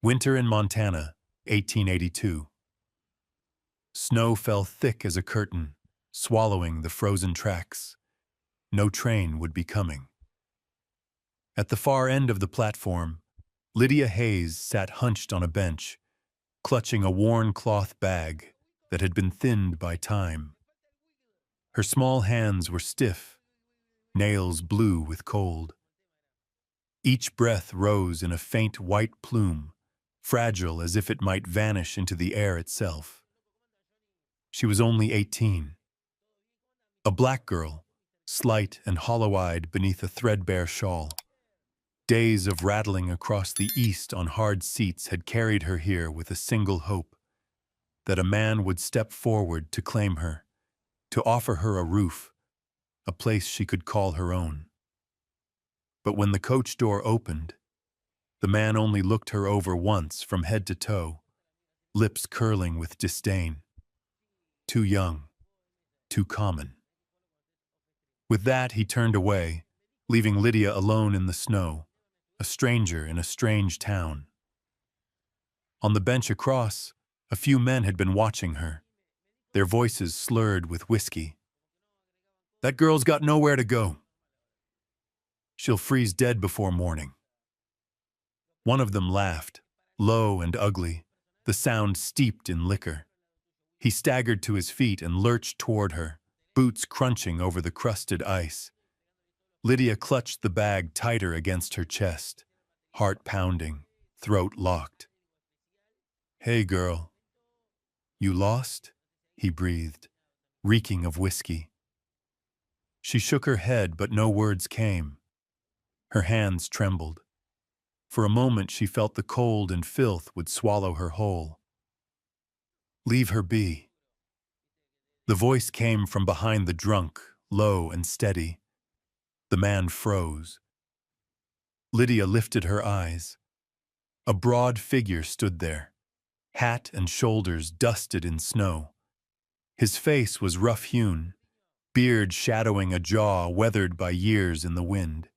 Winter in Montana, 1882. Snow fell thick as a curtain, swallowing the frozen tracks. No train would be coming. At the far end of the platform, Lydia Hayes sat hunched on a bench, clutching a worn cloth bag that had been thinned by time. Her small hands were stiff, nails blue with cold. Each breath rose in a faint white plume, fragile as if it might vanish into the air itself. She was only 18. A black girl, slight and hollow-eyed beneath a threadbare shawl. Days of rattling across the east on hard seats had carried her here with a single hope, that a man would step forward to claim her, to offer her a roof, a place she could call her own. But when the coach door opened, the man only looked her over once from head to toe, lips curling with disdain. Too young, too common. With that, he turned away, leaving Lydia alone in the snow, a stranger in a strange town. On the bench across, a few men had been watching her, their voices slurred with whiskey. "That girl's got nowhere to go. She'll freeze dead before morning." One of them laughed, low and ugly, the sound steeped in liquor. He staggered to his feet and lurched toward her, boots crunching over the crusted ice. Lydia clutched the bag tighter against her chest, heart pounding, throat locked. "Hey, girl. You lost?" he breathed, reeking of whiskey. She shook her head, but no words came. Her hands trembled. For a moment she felt the cold and filth would swallow her whole. "Leave her be." The voice came from behind the drunk, low and steady. The man froze. Lydia lifted her eyes. A broad figure stood there, hat and shoulders dusted in snow. His face was rough-hewn, beard shadowing a jaw weathered by years in the wind.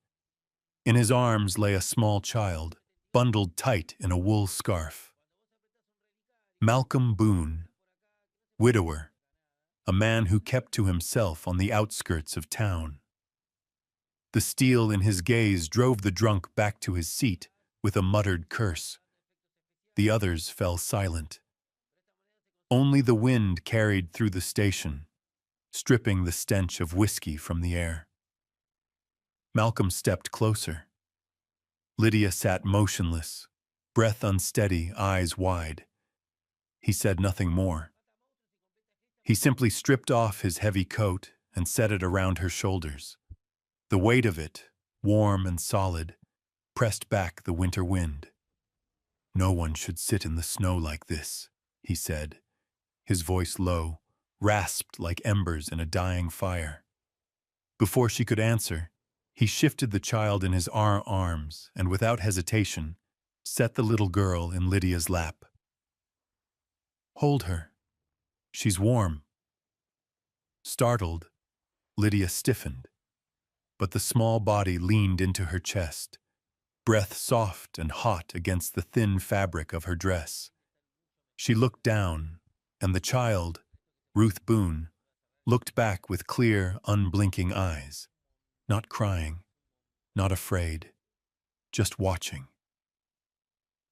In his arms lay a small child, bundled tight in a wool scarf. Malcolm Boone, widower, a man who kept to himself on the outskirts of town. The steel in his gaze drove the drunk back to his seat with a muttered curse. The others fell silent. Only the wind carried through the station, stripping the stench of whiskey from the air. Malcolm stepped closer. Lydia sat motionless, breath unsteady, eyes wide. He said nothing more. He simply stripped off his heavy coat and set it around her shoulders. The weight of it, warm and solid, pressed back the winter wind. "No one should sit in the snow like this," he said, his voice low, rasped like embers in a dying fire. Before she could answer, he shifted the child in his arms and, without hesitation, set the little girl in Lydia's lap. "Hold her. She's warm." Startled, Lydia stiffened, but the small body leaned into her chest, breath soft and hot against the thin fabric of her dress. She looked down, and the child, Ruth Boone, looked back with clear, unblinking eyes, not crying, not afraid, just watching.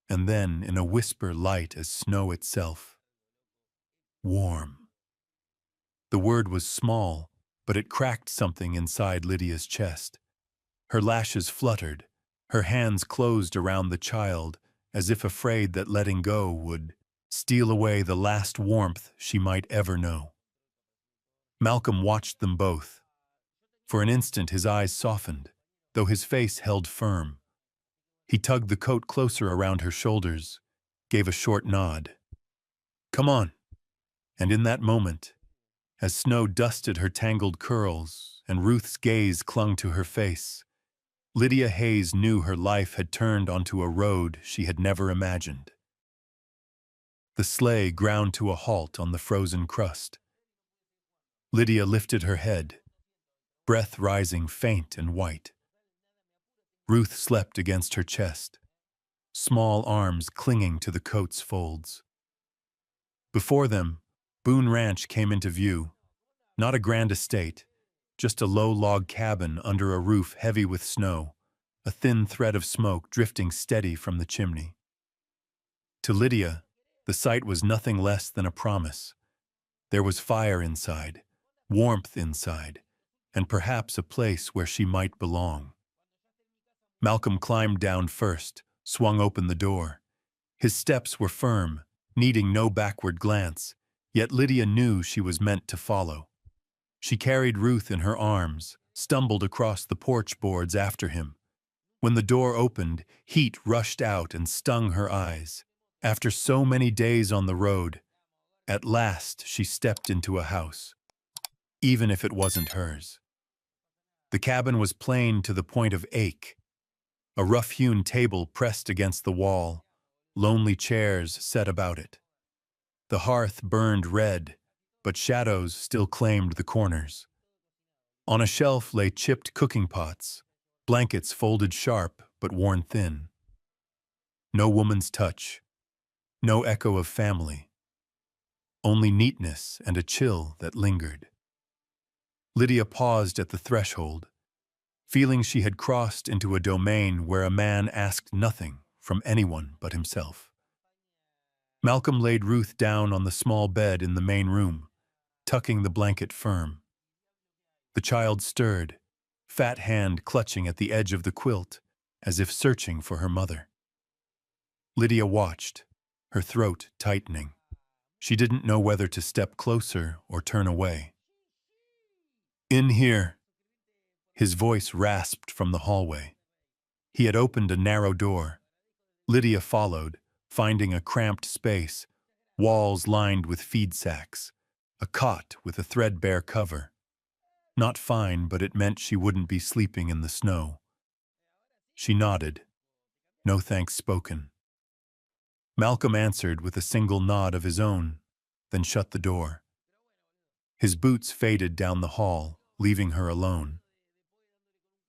And then, in a whisper light as snow itself, "Warm." The word was small, but it cracked something inside Lydia's chest. Her lashes fluttered, her hands closed around the child, as if afraid that letting go would steal away the last warmth she might ever know. Malcolm watched them both. For an instant his eyes softened, though his face held firm. He tugged the coat closer around her shoulders, gave a short nod. "Come on." And in that moment, as snow dusted her tangled curls and Ruth's gaze clung to her face, Lydia Hayes knew her life had turned onto a road she had never imagined. The sleigh ground to a halt on the frozen crust. Lydia lifted her head, breath rising faint and white. Ruth slept against her chest. small arms clinging to the coat's folds. Before them, Boone Ranch came into view, not a grand estate, just a low log cabin under a roof heavy with snow, a thin thread of smoke drifting steady from the chimney. To Lydia, the sight was nothing less than a promise. There was fire inside, warmth inside, and perhaps a place where she might belong. Malcolm climbed down first, swung open the door. His steps were firm, needing no backward glance, yet Lydia knew she was meant to follow. She carried Ruth in her arms, stumbled across the porch boards after him. When the door opened, heat rushed out and stung her eyes. After so many days on the road, at last she stepped into a house, even if it wasn't hers. The cabin was plain to the point of ache. A rough-hewn table pressed against the wall, lonely chairs set about it. The hearth burned red, but shadows still claimed the corners. On a shelf lay chipped cooking pots, blankets folded sharp but worn thin. No woman's touch, no echo of family, only neatness and a chill that lingered. Lydia paused at the threshold, feeling she had crossed into a domain where a man asked nothing from anyone but himself. Malcolm laid Ruth down on the small bed in the main room, tucking the blanket firm. The child stirred, fat hand clutching at the edge of the quilt, as if searching for her mother. Lydia watched, her throat tightening. She didn't know whether to step closer or turn away. "In here." His voice rasped from the hallway. He had opened a narrow door. Lydia followed, finding a cramped space, walls lined with feed sacks, a cot with a threadbare cover. Not fine, but it meant she wouldn't be sleeping in the snow. She nodded, no thanks spoken. Malcolm answered with a single nod of his own, then shut the door. His boots faded down the hall, leaving her alone.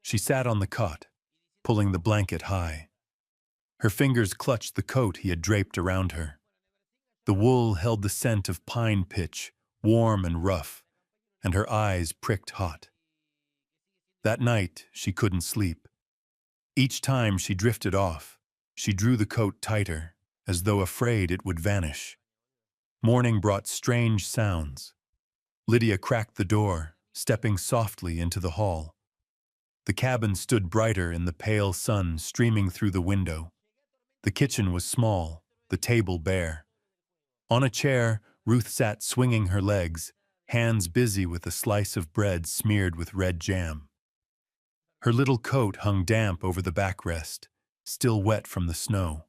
She sat on the cot, pulling the blanket high. Her fingers clutched the coat he had draped around her. The wool held the scent of pine pitch, warm and rough, and her eyes pricked hot. That night, she couldn't sleep. Each time she drifted off, she drew the coat tighter, as though afraid it would vanish. Morning brought strange sounds. Lydia cracked the door, stepping softly into the hall. The cabin stood brighter in the pale sun streaming through the window. The kitchen was small, the table bare. On a chair, Ruth sat swinging her legs, hands busy with a slice of bread smeared with red jam. Her little coat hung damp over the backrest, still wet from the snow.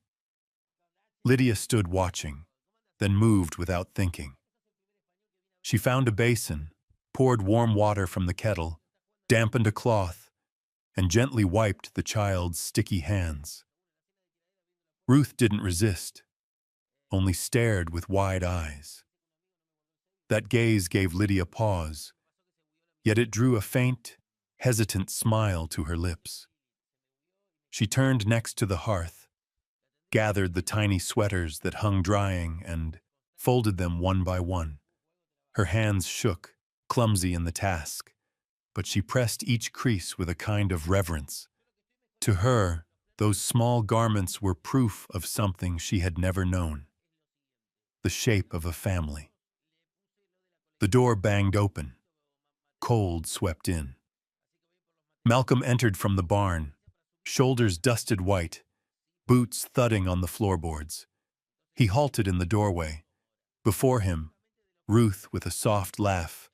Lydia stood watching, then moved without thinking. She found a basin, poured warm water from the kettle, dampened a cloth, and gently wiped the child's sticky hands. Ruth didn't resist, only stared with wide eyes. That gaze gave Lydia pause, yet it drew a faint, hesitant smile to her lips. She turned next to the hearth, gathered the tiny sweaters that hung drying and folded them one by one. Her hands shook, clumsy in the task, but she pressed each crease with a kind of reverence. To her, those small garments were proof of something she had never known, the shape of a family. The door banged open. Cold swept in. Malcolm entered from the barn, shoulders dusted white, boots thudding on the floorboards. He halted in the doorway. Before him, Ruth with a soft laugh,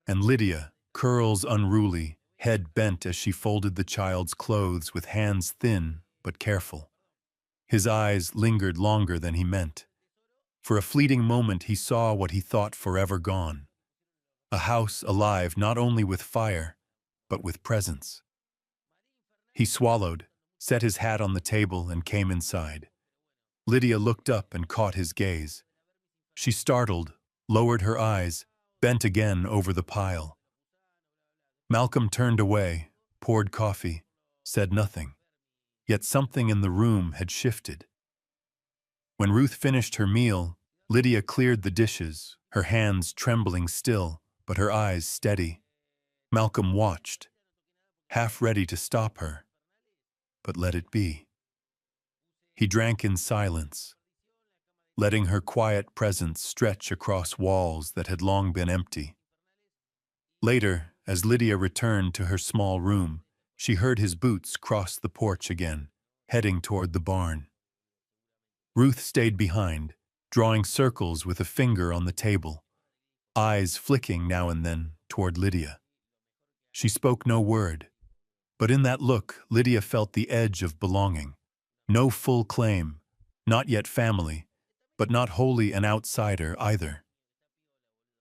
and Lydia, curls unruly, head bent as she folded the child's clothes with hands thin but careful. His eyes lingered longer than he meant. For a fleeting moment he saw what he thought forever gone. A house alive not only with fire, but with presence. He swallowed, set his hat on the table, and came inside. Lydia looked up and caught his gaze. She startled, lowered her eyes, bent again over the pile. Malcolm turned away, poured coffee, said nothing. Yet something in the room had shifted. When Ruth finished her meal, Lydia cleared the dishes, her hands trembling still, but her eyes steady. Malcolm watched, half ready to stop her, but let it be. He drank in silence, letting her quiet presence stretch across walls that had long been empty. Later, as Lydia returned to her small room, she heard his boots cross the porch again, heading toward the barn. Ruth stayed behind, drawing circles with a finger on the table, eyes flicking now and then toward Lydia. She spoke no word, but in that look Lydia felt the edge of belonging. No full claim, not yet family, but not wholly an outsider either.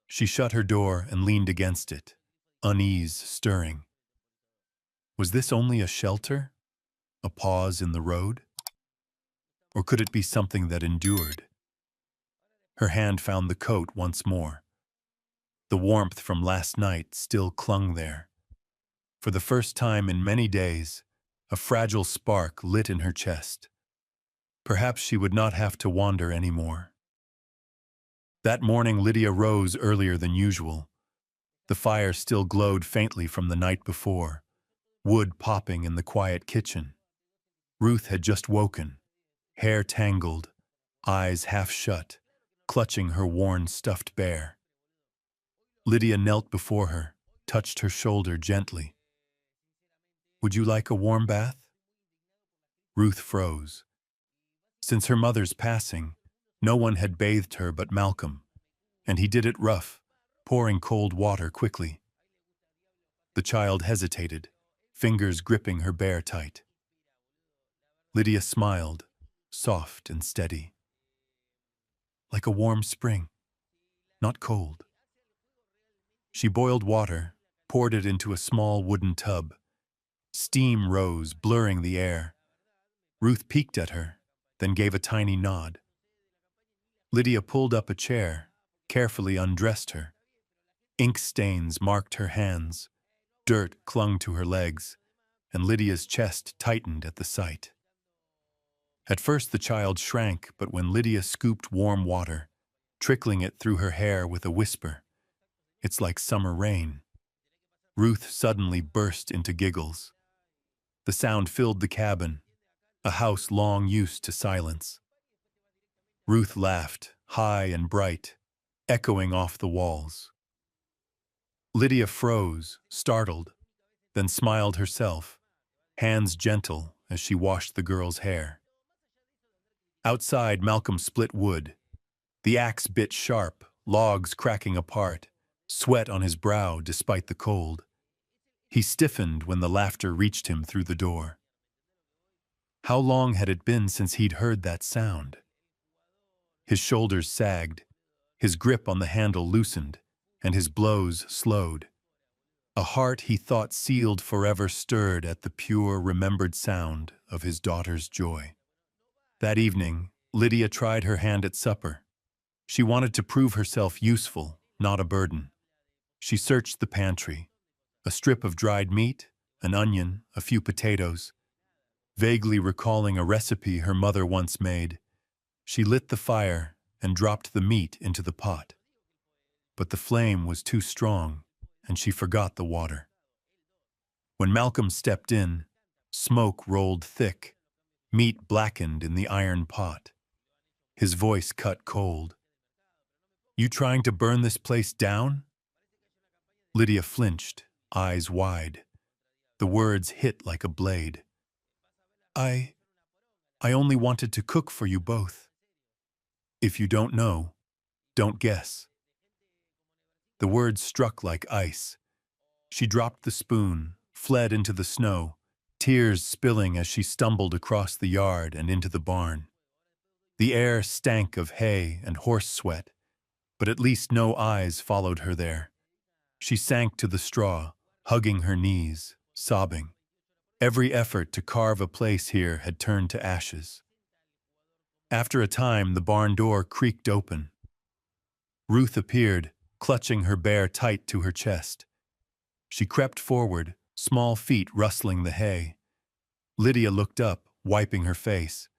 She shut her door and leaned against it, unease stirring. Was this only a shelter? A pause in the road? Or could it be something that endured? Her hand found the coat once more. The warmth from last night still clung there. For the first time in many days, a fragile spark lit in her chest. Perhaps she would not have to wander anymore. That morning Lydia rose earlier than usual. The fire still glowed faintly from the night before, wood popping in the quiet kitchen. Ruth had just woken, hair tangled, eyes half shut, clutching her worn stuffed bear. Lydia knelt before her, touched her shoulder gently. "Would you like a warm bath?" Ruth froze. Since her mother's passing, no one had bathed her but Malcolm, and he did it rough, pouring cold water quickly. The child hesitated, fingers gripping her bear tight. Lydia smiled, soft and steady. Like a warm spring, not cold. She boiled water, poured it into a small wooden tub. Steam rose, blurring the air. Ruth peeked at her, then gave a tiny nod. Lydia pulled up a chair, carefully undressed her. Ink stains marked her hands, dirt clung to her legs, and Lydia's chest tightened at the sight. At first the child shrank, but when Lydia scooped warm water, trickling it through her hair with a whisper, "It's like summer rain," Ruth suddenly burst into giggles. The sound filled the cabin, a house long used to silence. Ruth laughed, high and bright, echoing off the walls. Lydia froze, startled, then smiled herself, hands gentle as she washed the girl's hair. Outside, Malcolm split wood. The axe bit sharp, logs cracking apart, sweat on his brow despite the cold. He stiffened when the laughter reached him through the door. How long had it been since he'd heard that sound? His shoulders sagged, his grip on the handle loosened, and his blows slowed. A heart he thought sealed forever stirred at the pure, remembered sound of his daughter's joy. That evening, Lydia tried her hand at supper. She wanted to prove herself useful, not a burden. She searched the pantry. A strip of dried meat, an onion, a few potatoes. Vaguely recalling a recipe her mother once made, she lit the fire and dropped the meat into the pot. But the flame was too strong, and she forgot the water. When Malcolm stepped in, smoke rolled thick, meat blackened in the iron pot. His voice cut cold. "You trying to burn this place down?" Lydia flinched, eyes wide. The words hit like a blade. I only wanted to cook for you both. If you don't know, don't guess." The words struck like ice. She dropped the spoon, fled into the snow, tears spilling as she stumbled across the yard and into the barn. The air stank of hay and horse sweat, but at least no eyes followed her there. She sank to the straw, hugging her knees, sobbing. Every effort to carve a place here had turned to ashes. After a time, the barn door creaked open. Ruth appeared, clutching her bear tight to her chest. She crept forward, small feet rustling the hay. Lydia looked up, wiping her face.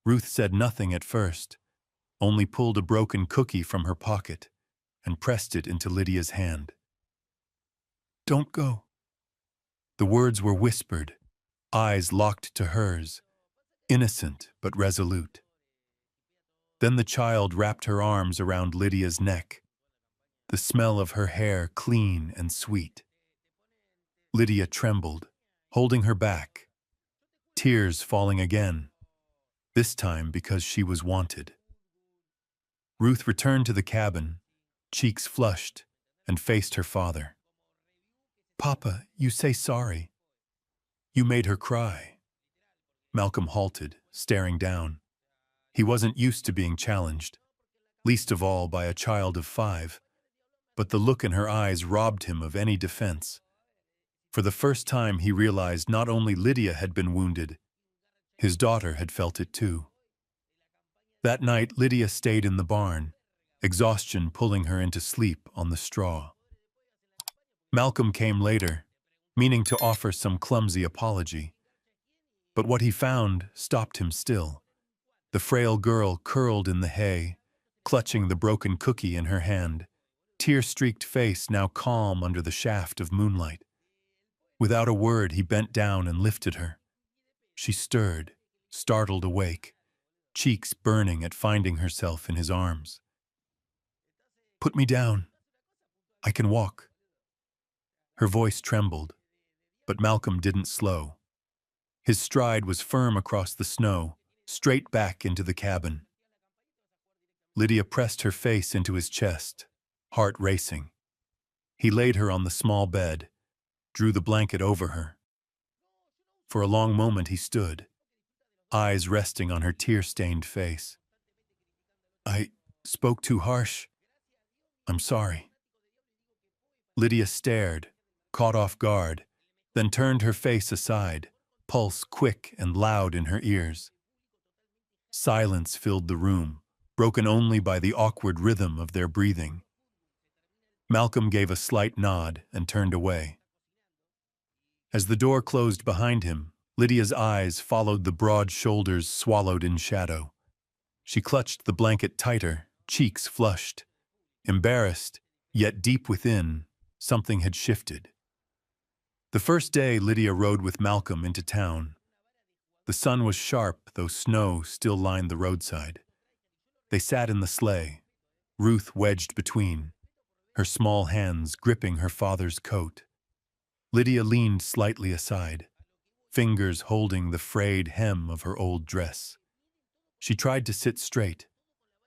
Ruth said nothing at first, only pulled a broken cookie from her pocket and pressed it into Lydia's hand. "Don't go." The words were whispered, eyes locked to hers, innocent but resolute. Then the child wrapped her arms around Lydia's neck, the smell of her hair clean and sweet. Lydia trembled, holding her back, tears falling again, this time because she was wanted. Ruth returned to the cabin, cheeks flushed, and faced her father. "Papa, you say sorry." "You made her cry." Malcolm halted, staring down. He wasn't used to being challenged, least of all by a child of 5, but the look in her eyes robbed him of any defense. For the first time he realized not only Lydia had been wounded, his daughter had felt it too. That night Lydia stayed in the barn, exhaustion pulling her into sleep on the straw. Malcolm came later, meaning to offer some clumsy apology. But what he found stopped him still. The frail girl curled in the hay, clutching the broken cookie in her hand, tear-streaked face now calm under the shaft of moonlight. Without a word, he bent down and lifted her. She stirred, startled awake, cheeks burning at finding herself in his arms. "Put me down. I can walk." Her voice trembled, but Malcolm didn't slow. His stride was firm across the snow, straight back into the cabin. Lydia pressed her face into his chest, heart racing. He laid her on the small bed, drew the blanket over her. For a long moment he stood, eyes resting on her tear-stained face. "I spoke too harsh. I'm sorry." Lydia stared, caught off guard, then turned her face aside, pulse quick and loud in her ears. Silence filled the room, broken only by the awkward rhythm of their breathing. Malcolm gave a slight nod and turned away. As the door closed behind him, Lydia's eyes followed the broad shoulders swallowed in shadow. She clutched the blanket tighter, cheeks flushed. Embarrassed, yet deep within, something had shifted. The first day Lydia rode with Malcolm into town. The sun was sharp, though snow still lined the roadside. They sat in the sleigh, Ruth wedged between, her small hands gripping her father's coat. Lydia leaned slightly aside, fingers holding the frayed hem of her old dress. She tried to sit straight,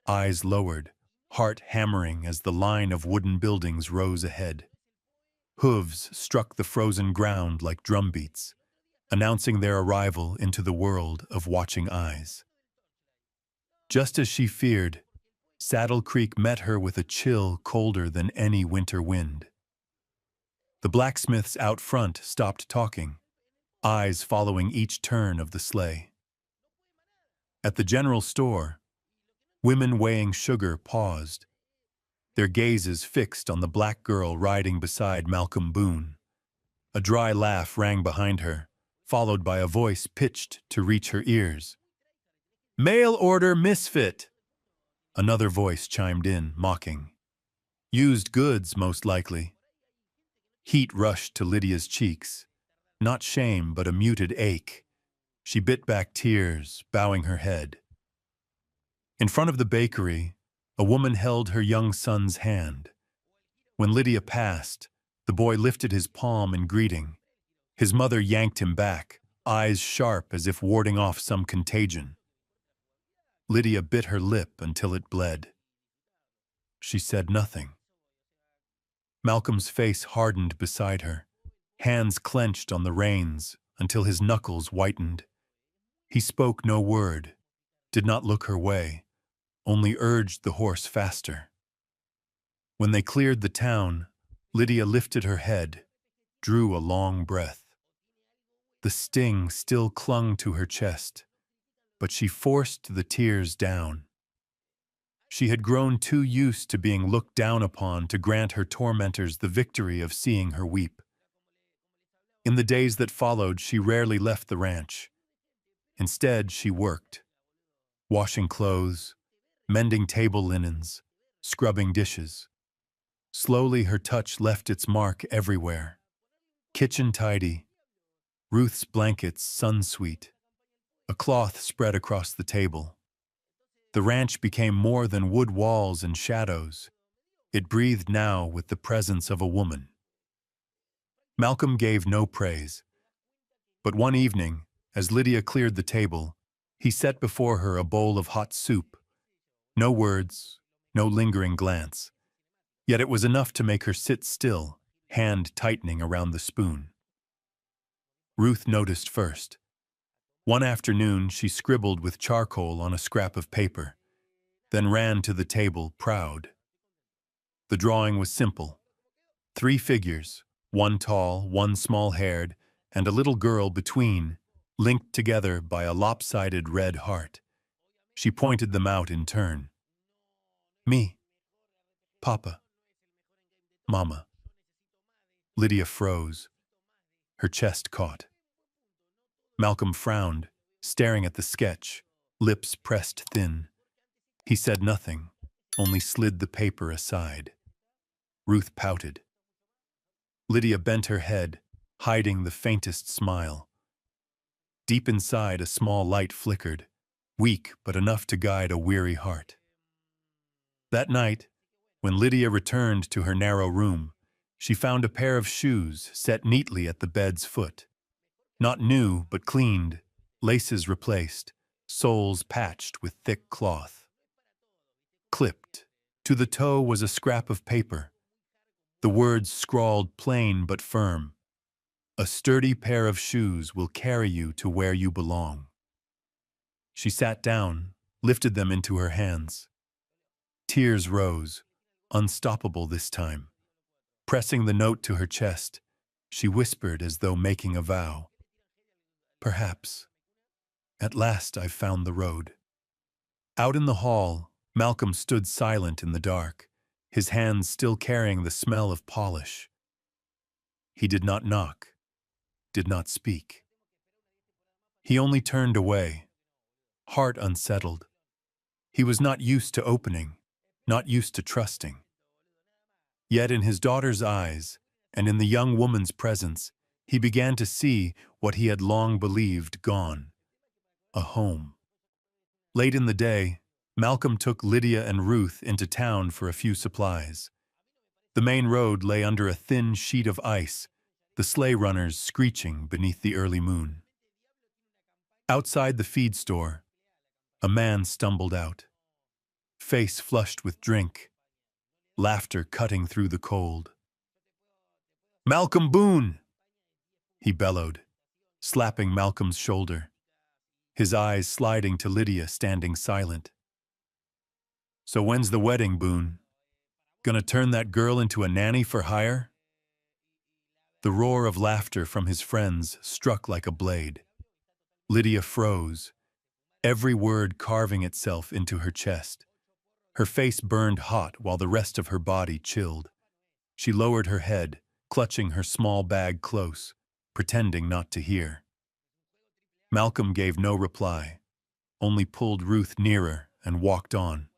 eyes lowered, heart hammering as the line of wooden buildings rose ahead. Hooves struck the frozen ground like drumbeats, announcing their arrival into the world of watching eyes. Just as she feared, Saddle Creek met her with a chill colder than any winter wind. The blacksmiths out front stopped talking, eyes following each turn of the sleigh. At the general store, women weighing sugar paused, their gazes fixed on the black girl riding beside Malcolm Boone. A dry laugh rang behind her, followed by a voice pitched to reach her ears. "Mail order misfit!" Another voice chimed in, mocking. Used goods, most likely. Heat rushed to Lydia's cheeks. Not shame, but a muted ache. She bit back tears, bowing her head. In front of the bakery, a woman held her young son's hand. When Lydia passed, the boy lifted his palm in greeting. His mother yanked him back, eyes sharp as if warding off some contagion. Lydia bit her lip until it bled. She said nothing. Malcolm's face hardened beside her, hands clenched on the reins until his knuckles whitened. He spoke no word, did not look her way, only urged the horse faster. When they cleared the town, Lydia lifted her head, drew a long breath. The sting still clung to her chest, but she forced the tears down. She had grown too used to being looked down upon to grant her tormentors the victory of seeing her weep. In the days that followed, she rarely left the ranch. Instead, she worked. washing clothes, mending table linens, scrubbing dishes. Slowly her touch left its mark everywhere. Kitchen tidy, Ruth's blankets sun-sweet, a cloth spread across the table. The ranch became more than wood walls and shadows. It breathed now with the presence of a woman. Malcolm gave no praise. But one evening, as Lydia cleared the table, he set before her a bowl of hot soup. No words, no lingering glance. Yet it was enough to make her sit still, hand tightening around the spoon. Ruth noticed first. One afternoon, she scribbled with charcoal on a scrap of paper, then ran to the table, proud. The drawing was simple. 3 figures, one tall, one small-haired, and a little girl between, linked together by a lopsided red heart. She pointed them out in turn. Me. Papa. Mama. Lydia froze. Her chest caught. Malcolm frowned, staring at the sketch, lips pressed thin. He said nothing, only slid the paper aside. Ruth pouted. Lydia bent her head, hiding the faintest smile. Deep inside, a small light flickered, weak but enough to guide a weary heart. That night, when Lydia returned to her narrow room, she found a pair of shoes set neatly at the bed's foot. Not new, but cleaned, laces replaced, soles patched with thick cloth. Clipped. To the toe was a scrap of paper. The words scrawled plain but firm. A sturdy pair of shoes will carry you to where you belong. She sat down, lifted them into her hands. Tears rose, unstoppable this time. Pressing the note to her chest, she whispered as though making a vow. Perhaps. At last I've found the road. Out in the hall, Malcolm stood silent in the dark, his hands still carrying the smell of polish. He did not knock, did not speak. He only turned away, heart unsettled. He was not used to opening, not used to trusting. Yet in his daughter's eyes, and in the young woman's presence, he began to see what he had long believed gone. A home. Late in the day, Malcolm took Lydia and Ruth into town for a few supplies. The main road lay under a thin sheet of ice, the sleigh runners screeching beneath the early moon. Outside the feed store, a man stumbled out, face flushed with drink, laughter cutting through the cold. "Malcolm Boone!" he bellowed, slapping Malcolm's shoulder, his eyes sliding to Lydia standing silent. "So when's the wedding, Boone? Gonna turn that girl into a nanny for hire?" The roar of laughter from his friends struck like a blade. Lydia froze, every word carving itself into her chest. Her face burned hot while the rest of her body chilled. She lowered her head, clutching her small bag close, pretending not to hear. Malcolm gave no reply, only pulled Ruth nearer and walked on.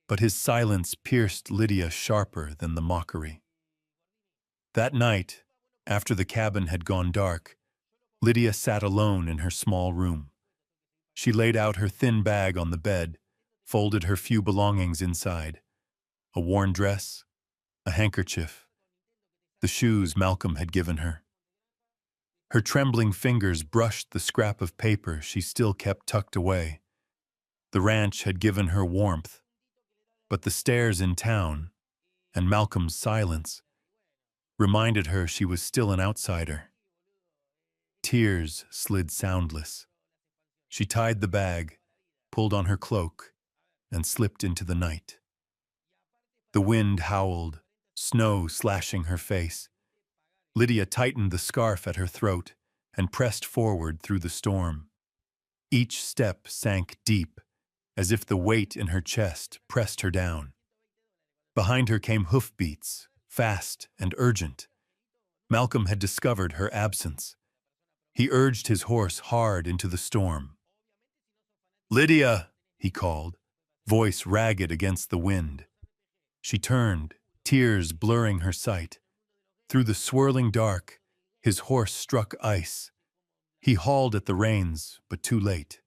But his silence pierced Lydia sharper than the mockery. That night, after the cabin had gone dark, Lydia sat alone in her small room. She laid out her thin bag on the bed, folded her few belongings inside: a worn dress, a handkerchief, the shoes Malcolm had given her. Her trembling fingers brushed the scrap of paper she still kept tucked away. The ranch had given her warmth, but the stairs in town, and Malcolm's silence, reminded her she was still an outsider. Tears slid soundless. She tied the bag, pulled on her cloak, and slipped into the night. The wind howled, snow slashing her face. Lydia tightened the scarf at her throat and pressed forward through the storm. Each step sank deep, as if the weight in her chest pressed her down. Behind her came hoofbeats, fast and urgent. Malcolm had discovered her absence. He urged his horse hard into the storm. "Lydia!" he called, voice ragged against the wind. She turned, tears blurring her sight. Through the swirling dark, his horse struck ice. He hauled at the reins, but too late.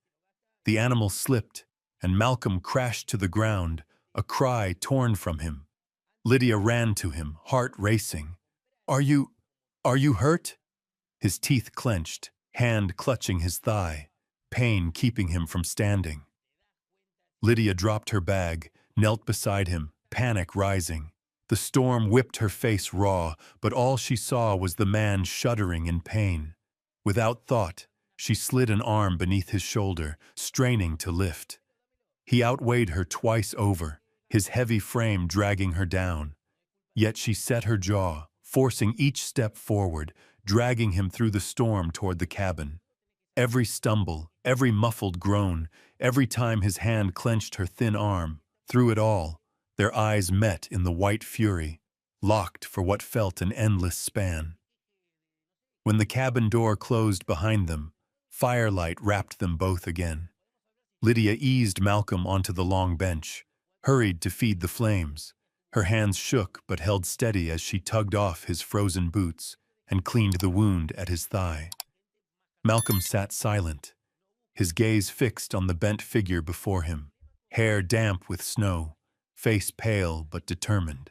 The animal slipped, and Malcolm crashed to the ground, a cry torn from him. Lydia ran to him, heart racing. Are you hurt?" His teeth clenched, hand clutching his thigh, pain keeping him from standing. Lydia dropped her bag, knelt beside him, panic rising. The storm whipped her face raw, but all she saw was the man shuddering in pain. Without thought, she slid an arm beneath his shoulder, straining to lift. He outweighed her twice over, his heavy frame dragging her down. Yet she set her jaw, forcing each step forward, dragging him through the storm toward the cabin. Every stumble, every muffled groan, every time his hand clenched her thin arm, through it all, their eyes met in the white fury, locked for what felt an endless span. When the cabin door closed behind them, firelight wrapped them both again. Lydia eased Malcolm onto the long bench, hurried to feed the flames. Her hands shook but held steady as she tugged off his frozen boots and cleaned the wound at his thigh. Malcolm sat silent, his gaze fixed on the bent figure before him, hair damp with snow, face pale but determined.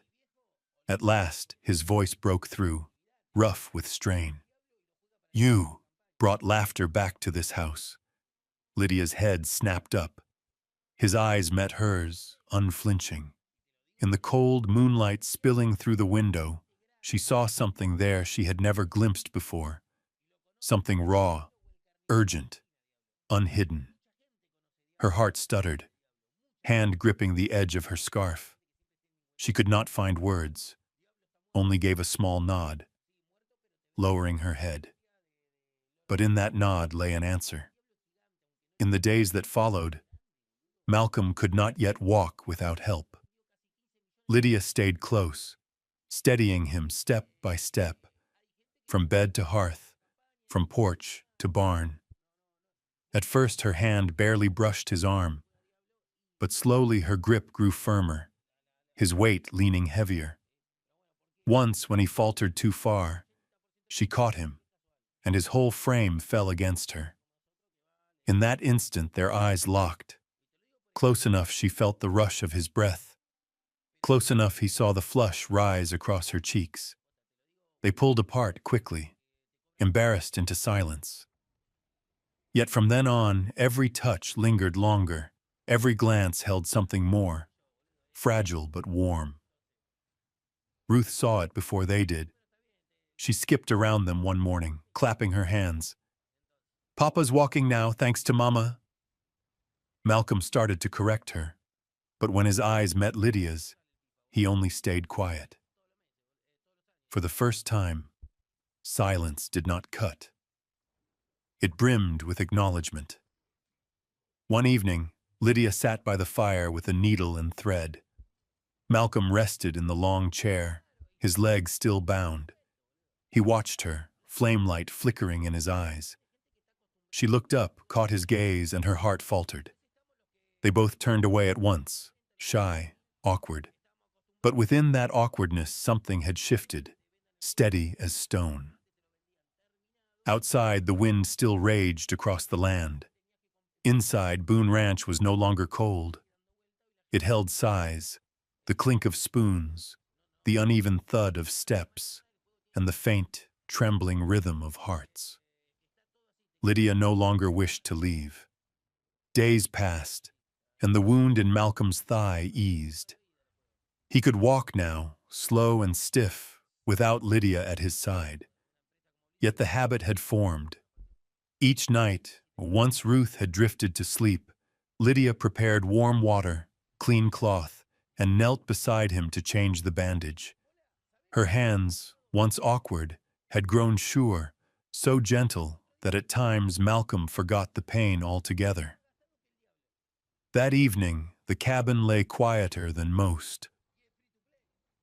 At last, his voice broke through, rough with strain. "You brought laughter back to this house." Lydia's head snapped up. His eyes met hers, unflinching. In the cold moonlight spilling through the window, she saw something there she had never glimpsed before. Something raw, urgent, unhidden. Her heart stuttered, hand gripping the edge of her scarf. She could not find words, only gave a small nod, lowering her head. But in that nod lay an answer. In the days that followed, Malcolm could not yet walk without help. Lydia stayed close, steadying him step by step, from bed to hearth, from porch to barn. At first her hand barely brushed his arm, but slowly her grip grew firmer, his weight leaning heavier. Once, when he faltered too far, she caught him, and his whole frame fell against her. In that instant their eyes locked. Close enough she felt the rush of his breath. Close enough he saw the flush rise across her cheeks. They pulled apart quickly, embarrassed into silence. Yet from then on, every touch lingered longer, every glance held something more, fragile but warm. Ruth saw it before they did. She skipped around them one morning, clapping her hands. "Papa's walking now, thanks to Mama." Malcolm started to correct her, but when his eyes met Lydia's, he only stayed quiet. For the first time, silence did not cut. It brimmed with acknowledgement. One evening, Lydia sat by the fire with a needle and thread. Malcolm rested in the long chair, his legs still bound. He watched her, flamelight flickering in his eyes. She looked up, caught his gaze, and her heart faltered. They both turned away at once, shy, awkward. But within that awkwardness something had shifted, steady as stone. Outside, the wind still raged across the land. Inside, Boone Ranch was no longer cold. It held sighs, the clink of spoons, the uneven thud of steps, and the faint, trembling rhythm of hearts. Lydia no longer wished to leave. Days passed, and the wound in Malcolm's thigh eased. He could walk now, slow and stiff, without Lydia at his side. Yet the habit had formed. Each night, once Ruth had drifted to sleep, Lydia prepared warm water, clean cloth, and knelt beside him to change the bandage. Her hands, once awkward, had grown sure, so gentle that at times Malcolm forgot the pain altogether. That evening, the cabin lay quieter than most.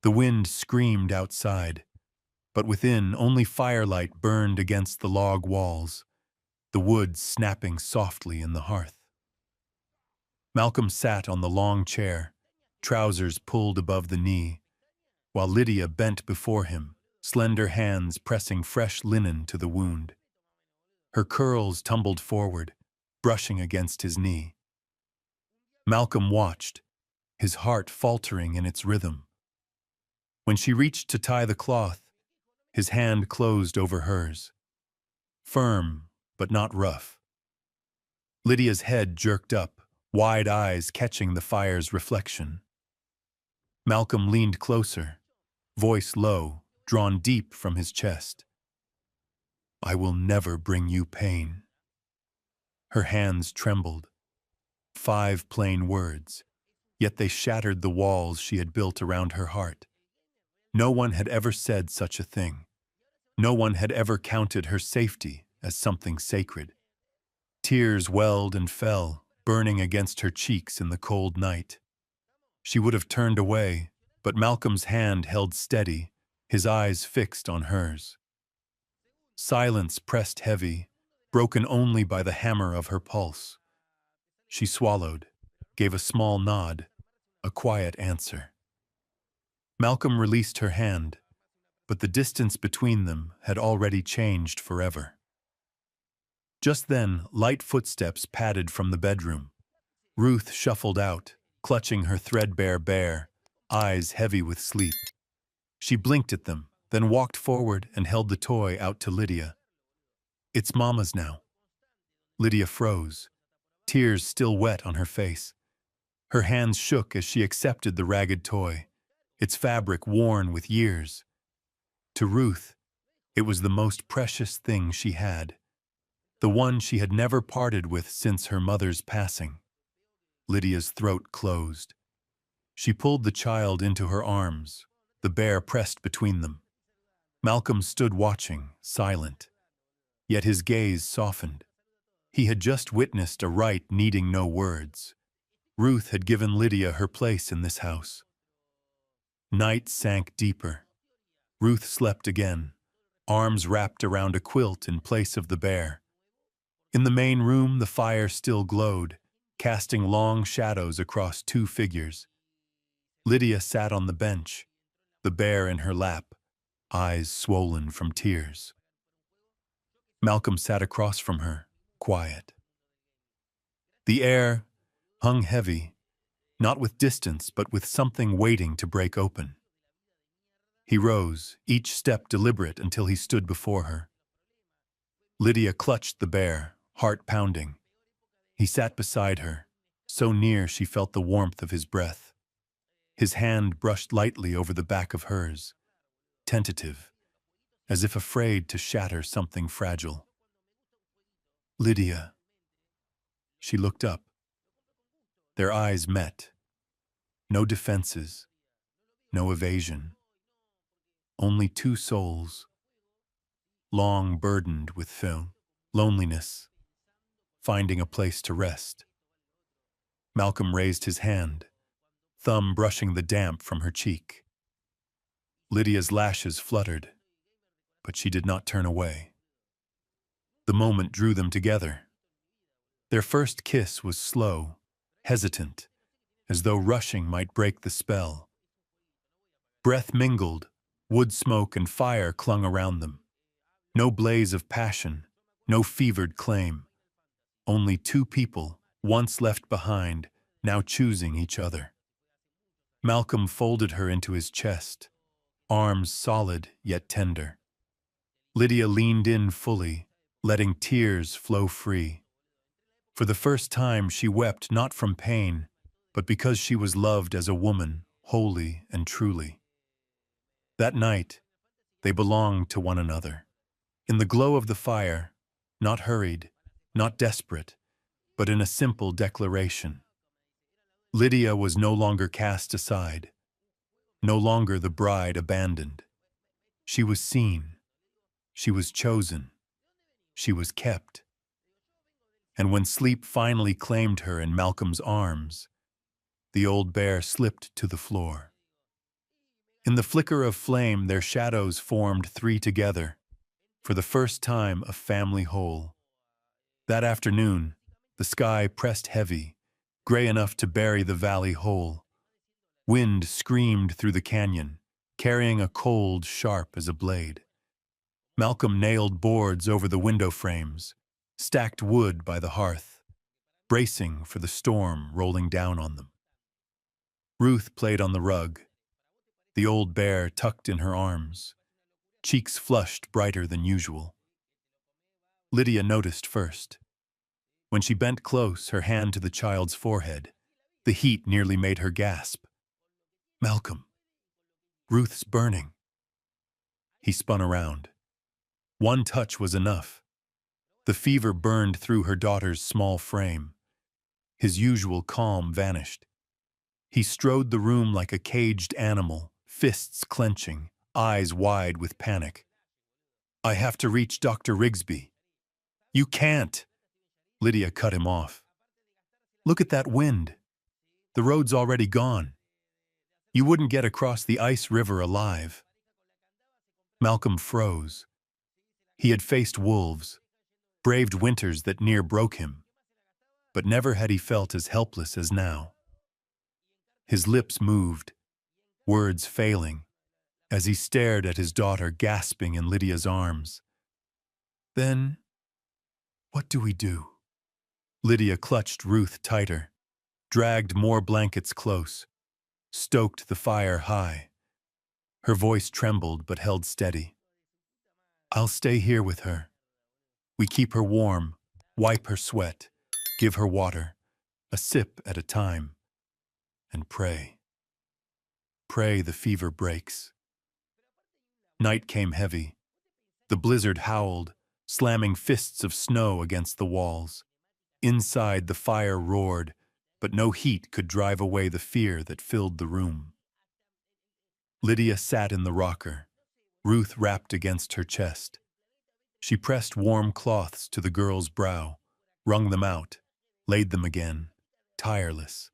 The wind screamed outside, but within only firelight burned against the log walls, the wood snapping softly in the hearth. Malcolm sat on the long chair, trousers pulled above the knee, while Lydia bent before him, slender hands pressing fresh linen to the wound. Her curls tumbled forward, brushing against his knee. Malcolm watched, his heart faltering in its rhythm. When she reached to tie the cloth, his hand closed over hers. Firm, but not rough. Lydia's head jerked up, wide eyes catching the fire's reflection. Malcolm leaned closer, voice low, drawn deep from his chest. "I will never bring you pain." Her hands trembled. 5 plain words, yet they shattered the walls she had built around her heart. No one had ever said such a thing. No one had ever counted her safety as something sacred. Tears welled and fell, burning against her cheeks in the cold night. She would have turned away, but Malcolm's hand held steady, his eyes fixed on hers. Silence pressed heavy, broken only by the hammer of her pulse. She swallowed, gave a small nod, a quiet answer. Malcolm released her hand, but the distance between them had already changed forever. Just then, light footsteps padded from the bedroom. Ruth shuffled out, clutching her threadbare bear, eyes heavy with sleep. She blinked at them, then walked forward and held the toy out to Lydia. "It's Mama's now." Lydia froze, tears still wet on her face. Her hands shook as she accepted the ragged toy, its fabric worn with years. To Ruth, it was the most precious thing she had, the one she had never parted with since her mother's passing. Lydia's throat closed. She pulled the child into her arms, the bear pressed between them. Malcolm stood watching, silent. Yet his gaze softened. He had just witnessed a rite needing no words. Ruth had given Lydia her place in this house. Night sank deeper. Ruth slept again, arms wrapped around a quilt in place of the bear. In the main room, the fire still glowed, casting long shadows across 2 figures. Lydia sat on the bench, the bear in her lap, eyes swollen from tears. Malcolm sat across from her, quiet. The air hung heavy, not with distance but with something waiting to break open. He rose, each step deliberate until he stood before her. Lydia clutched the bear, heart pounding. He sat beside her, so near she felt the warmth of his breath. His hand brushed lightly over the back of hers, tentative, as if afraid to shatter something fragile. "Lydia." She looked up. Their eyes met. No defenses, no evasion. Only 2 souls, long burdened with loneliness, finding a place to rest. Malcolm raised his hand, thumb brushing the damp from her cheek. Lydia's lashes fluttered, but she did not turn away. The moment drew them together. Their first kiss was slow, hesitant, as though rushing might break the spell. Breath mingled, wood smoke and fire clung around them. No blaze of passion, no fevered claim. Only 2 people, once left behind, now choosing each other. Malcolm folded her into his chest, arms solid yet tender. Lydia leaned in fully, letting tears flow free. For the first time she wept not from pain, but because she was loved as a woman, wholly and truly. That night, they belonged to one another. In the glow of the fire, not hurried, not desperate, but in a simple declaration. Lydia was no longer cast aside, no longer the bride abandoned. She was seen, she was chosen, she was kept. And when sleep finally claimed her in Malcolm's arms, the old bear slipped to the floor. In the flicker of flame, their shadows formed 3 together, for the first time a family whole. That afternoon, the sky pressed heavy, gray enough to bury the valley whole. Wind screamed through the canyon, carrying a cold sharp as a blade. Malcolm nailed boards over the window frames, stacked wood by the hearth, bracing for the storm rolling down on them. Ruth played on the rug, the old bear tucked in her arms, cheeks flushed brighter than usual. Lydia noticed first. When she bent close, her hand to the child's forehead, the heat nearly made her gasp. Malcolm, Ruth's burning. He spun around. One touch was enough. The fever burned through her daughter's small frame. His usual calm vanished. He strode the room like a caged animal, fists clenching, eyes wide with panic. I have to reach Dr. Rigsby. You can't! Lydia cut him off. Look at that wind. The road's already gone. You wouldn't get across the ice river alive. Malcolm froze. He had faced wolves, braved winters that near broke him, but never had he felt as helpless as now. His lips moved, words failing, as he stared at his daughter gasping in Lydia's arms. Then, what do we do? Lydia clutched Ruth tighter, dragged more blankets close, stoked the fire high. Her voice trembled but held steady. I'll stay here with her. We keep her warm, wipe her sweat, give her water, a sip at a time, and pray. Pray the fever breaks. Night came heavy. The blizzard howled, slamming fists of snow against the walls. Inside, the fire roared, but no heat could drive away the fear that filled the room. Lydia sat in the rocker, Ruth wrapped against her chest. She pressed warm cloths to the girl's brow, wrung them out, laid them again, tireless.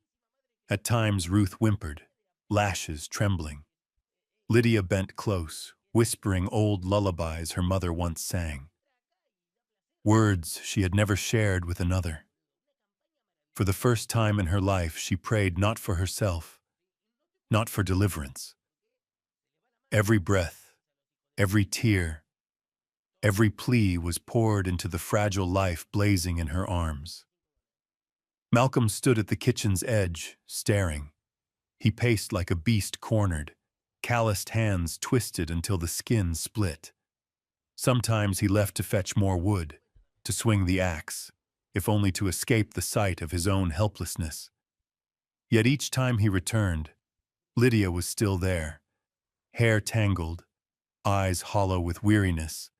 At times Ruth whimpered, lashes trembling. Lydia bent close, whispering old lullabies her mother once sang. Words she had never shared with another. For the first time in her life, she prayed not for herself, not for deliverance. Every breath, every tear, every plea was poured into the fragile life blazing in her arms. Malcolm stood at the kitchen's edge, staring. He paced like a beast cornered, calloused hands twisted until the skin split. Sometimes he left to fetch more wood, to swing the axe, if only to escape the sight of his own helplessness. Yet each time he returned, Lydia was still there, hair tangled, eyes hollow with weariness,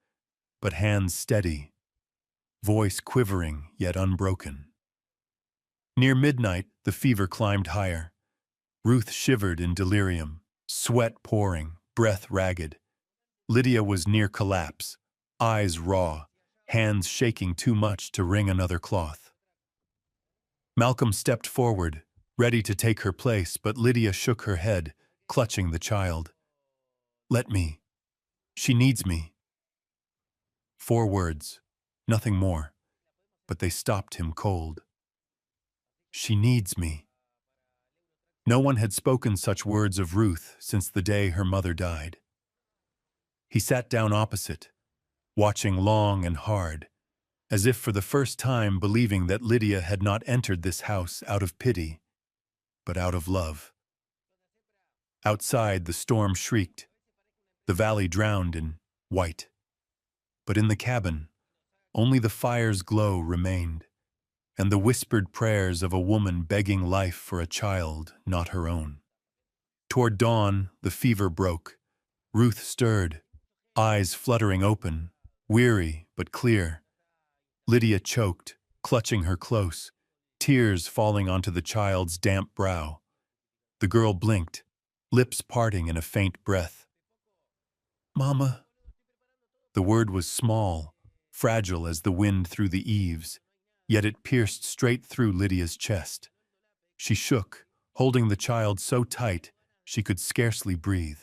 but hands steady, voice quivering yet unbroken. Near midnight, the fever climbed higher. Ruth shivered in delirium, sweat pouring, breath ragged. Lydia was near collapse, eyes raw, hands shaking too much to wring another cloth. Malcolm stepped forward, ready to take her place, but Lydia shook her head, clutching the child. Let me. She needs me. 4 words, nothing more, but they stopped him cold. She needs me. No one had spoken such words of Ruth since the day her mother died. He sat down opposite, watching long and hard, as if for the first time believing that Lydia had not entered this house out of pity, but out of love. Outside, the storm shrieked, the valley drowned in white. But in the cabin, only the fire's glow remained, and the whispered prayers of a woman begging life for a child not her own. Toward dawn, the fever broke. Ruth stirred, eyes fluttering open, weary but clear. Lydia choked, clutching her close, tears falling onto the child's damp brow. The girl blinked, lips parting in a faint breath. Mama. The word was small, fragile as the wind through the eaves, yet it pierced straight through Lydia's chest. She shook, holding the child so tight she could scarcely breathe.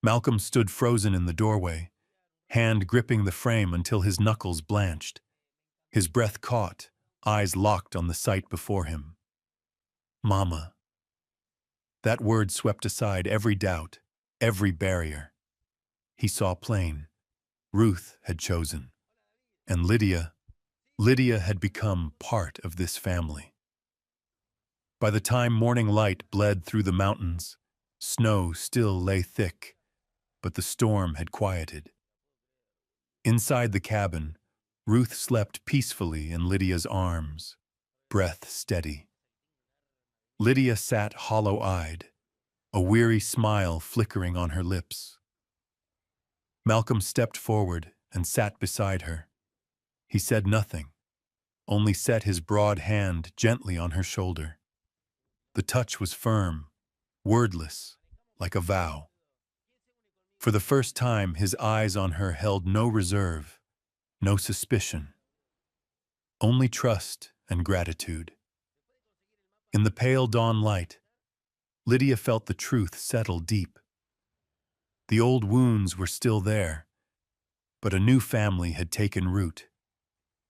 Malcolm stood frozen in the doorway, hand gripping the frame until his knuckles blanched. His breath caught, eyes locked on the sight before him. Mama. That word swept aside every doubt, every barrier. He saw plain. Ruth had chosen. And Lydia had become part of this family. By the time morning light bled through the mountains, snow still lay thick, but the storm had quieted. Inside the cabin, Ruth slept peacefully in Lydia's arms, breath steady. Lydia sat hollow-eyed, a weary smile flickering on her lips. Malcolm stepped forward and sat beside her. He said nothing, only set his broad hand gently on her shoulder. The touch was firm, wordless, like a vow. For the first time, his eyes on her held no reserve, no suspicion, only trust and gratitude. In the pale dawn light, Lydia felt the truth settle deep. The old wounds were still there, but a new family had taken root,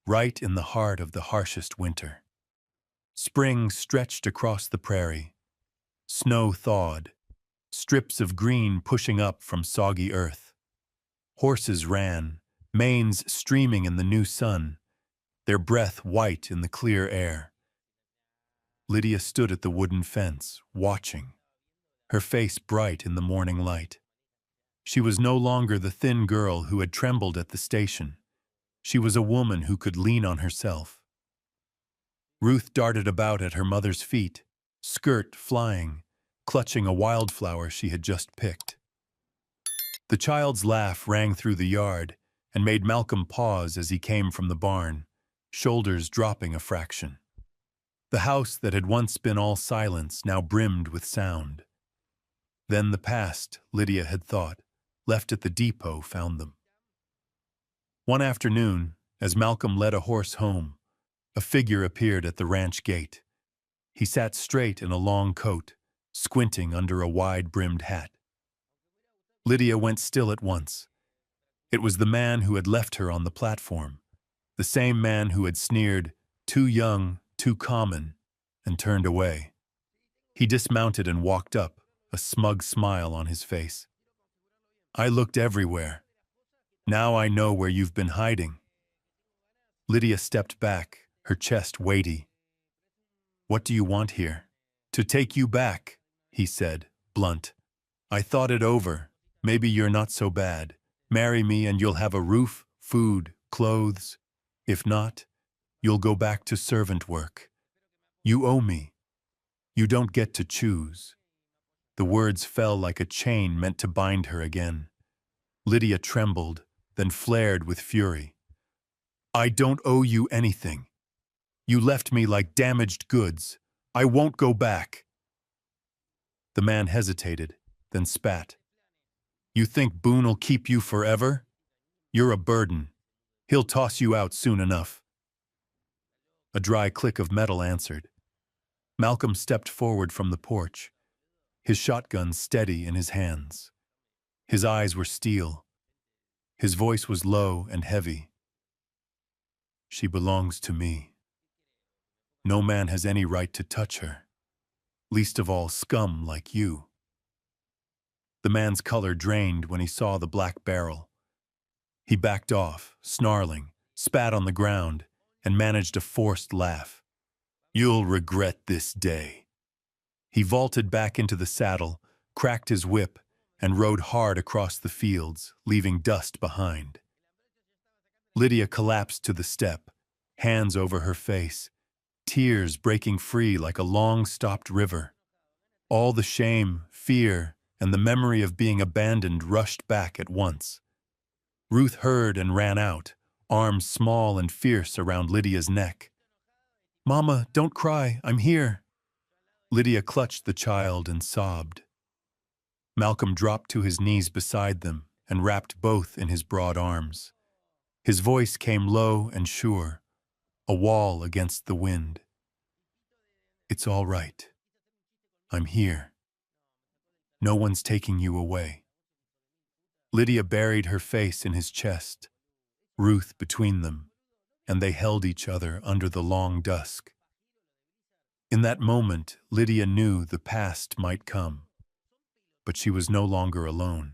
right in the heart of the harshest winter. Spring stretched across the prairie. Snow thawed, strips of green pushing up from soggy earth. Horses ran, manes streaming in the new sun, their breath white in the clear air. Lydia stood at the wooden fence, watching, her face bright in the morning light. She was no longer the thin girl who had trembled at the station. She was a woman who could lean on herself. Ruth darted about at her mother's feet, skirt flying, clutching a wildflower she had just picked. The child's laugh rang through the yard and made Malcolm pause as he came from the barn, shoulders dropping a fraction. The house that had once been all silence now brimmed with sound. Then the past, Lydia had thought, left at the depot, found them. One afternoon, as Malcolm led a horse home, a figure appeared at the ranch gate. He sat straight in a long coat, squinting under a wide-brimmed hat. Lydia went still at once. It was the man who had left her on the platform, the same man who had sneered, "Too young, too common," and turned away. He dismounted and walked up, a smug smile on his face. "I looked everywhere. Now I know where you've been hiding." Lydia stepped back, her chest weighty. "What do you want here?" "To take you back," he said, blunt. "I thought it over. Maybe you're not so bad. Marry me and you'll have a roof, food, clothes. If not, you'll go back to servant work. You owe me. You don't get to choose." The words fell like a chain meant to bind her again. Lydia trembled, then flared with fury. "I don't owe you anything. You left me like damaged goods. I won't go back." The man hesitated, then spat. "You think Boone'll keep you forever? You're a burden. He'll toss you out soon enough." A dry click of metal answered. Malcolm stepped forward from the porch, his shotgun steady in his hands. His eyes were steel. His voice was low and heavy. "She belongs to me. No man has any right to touch her, least of all scum like you." The man's color drained when he saw the black barrel. He backed off, snarling, spat on the ground, and managed a forced laugh. "You'll regret this day." He vaulted back into the saddle, cracked his whip, and rode hard across the fields, leaving dust behind. Lydia collapsed to the step, hands over her face, tears breaking free like a long-stopped river. All the shame, fear, and the memory of being abandoned rushed back at once. Ruth heard and ran out, arms small and fierce around Lydia's neck. "Mama, don't cry, I'm here." Lydia clutched the child and sobbed. Malcolm dropped to his knees beside them and wrapped both in his broad arms. His voice came low and sure, a wall against the wind. "It's all right. I'm here. No one's taking you away." Lydia buried her face in his chest, Ruth between them, and they held each other under the long dusk. In that moment, Lydia knew the past might come, but she was no longer alone.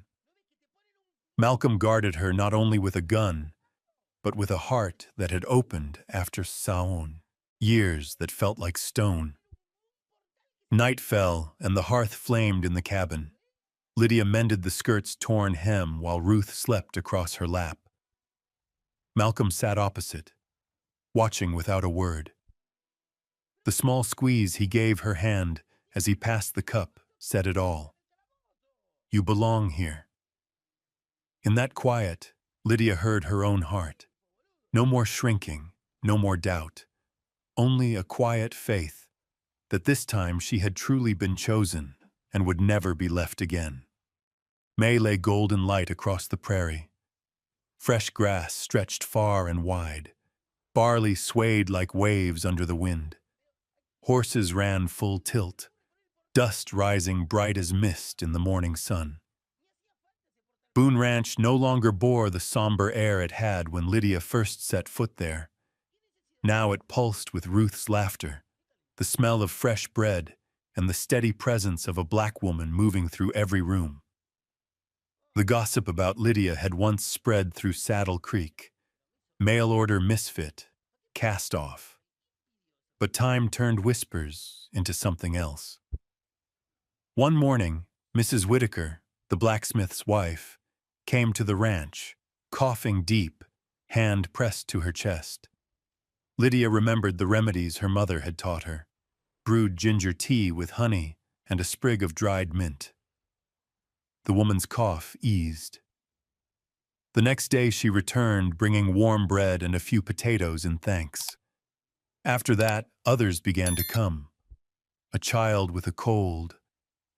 Malcolm guarded her not only with a gun, but with a heart that had opened after Saon, years that felt like stone. Night fell, and the hearth flamed in the cabin. Lydia mended the skirt's torn hem while Ruth slept across her lap. Malcolm sat opposite, watching without a word. The small squeeze he gave her hand as he passed the cup said it all. You belong here. In that quiet, Lydia heard her own heart. No more shrinking, no more doubt. Only a quiet faith that this time she had truly been chosen and would never be left again. May lay golden light across the prairie. Fresh grass stretched far and wide. Barley swayed like waves under the wind. Horses ran full tilt, dust rising bright as mist in the morning sun. Boone Ranch no longer bore the somber air it had when Lydia first set foot there. Now it pulsed with Ruth's laughter, the smell of fresh bread, and the steady presence of a black woman moving through every room. The gossip about Lydia had once spread through Saddle Creek. Mail-order misfit, cast off. But time turned whispers into something else. One morning, Mrs. Whitaker, the blacksmith's wife, came to the ranch, coughing deep, hand pressed to her chest. Lydia remembered the remedies her mother had taught her, brewed ginger tea with honey and a sprig of dried mint. The woman's cough eased. The next day she returned, bringing warm bread and a few potatoes in thanks. After that, others began to come. A child with a cold,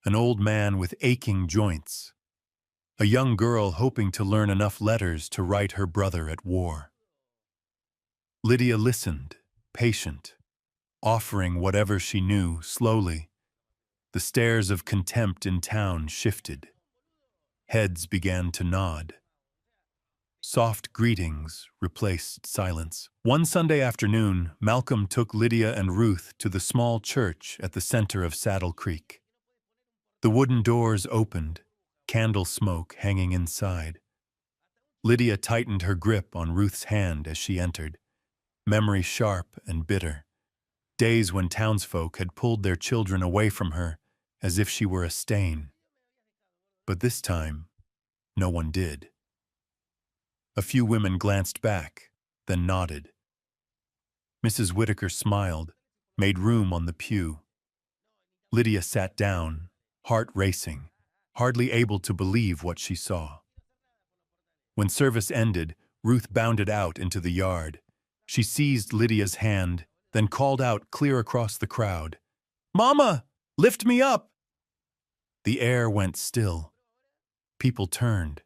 an old man with aching joints, a young girl hoping to learn enough letters to write her brother at war. Lydia listened, patient, offering whatever she knew slowly. The stares of contempt in town shifted. Heads began to nod. Soft greetings replaced silence. One Sunday afternoon, Malcolm took Lydia and Ruth to the small church at the center of Saddle Creek. The wooden doors opened, candle smoke hanging inside. Lydia tightened her grip on Ruth's hand as she entered, memory sharp and bitter. Days when townsfolk had pulled their children away from her as if she were a stain. But this time, no one did. A few women glanced back, then nodded. Mrs. Whitaker smiled, made room on the pew. Lydia sat down, heart racing, hardly able to believe what she saw. When service ended, Ruth bounded out into the yard. She seized Lydia's hand, then called out clear across the crowd, "Mama, lift me up!" The air went still. People turned.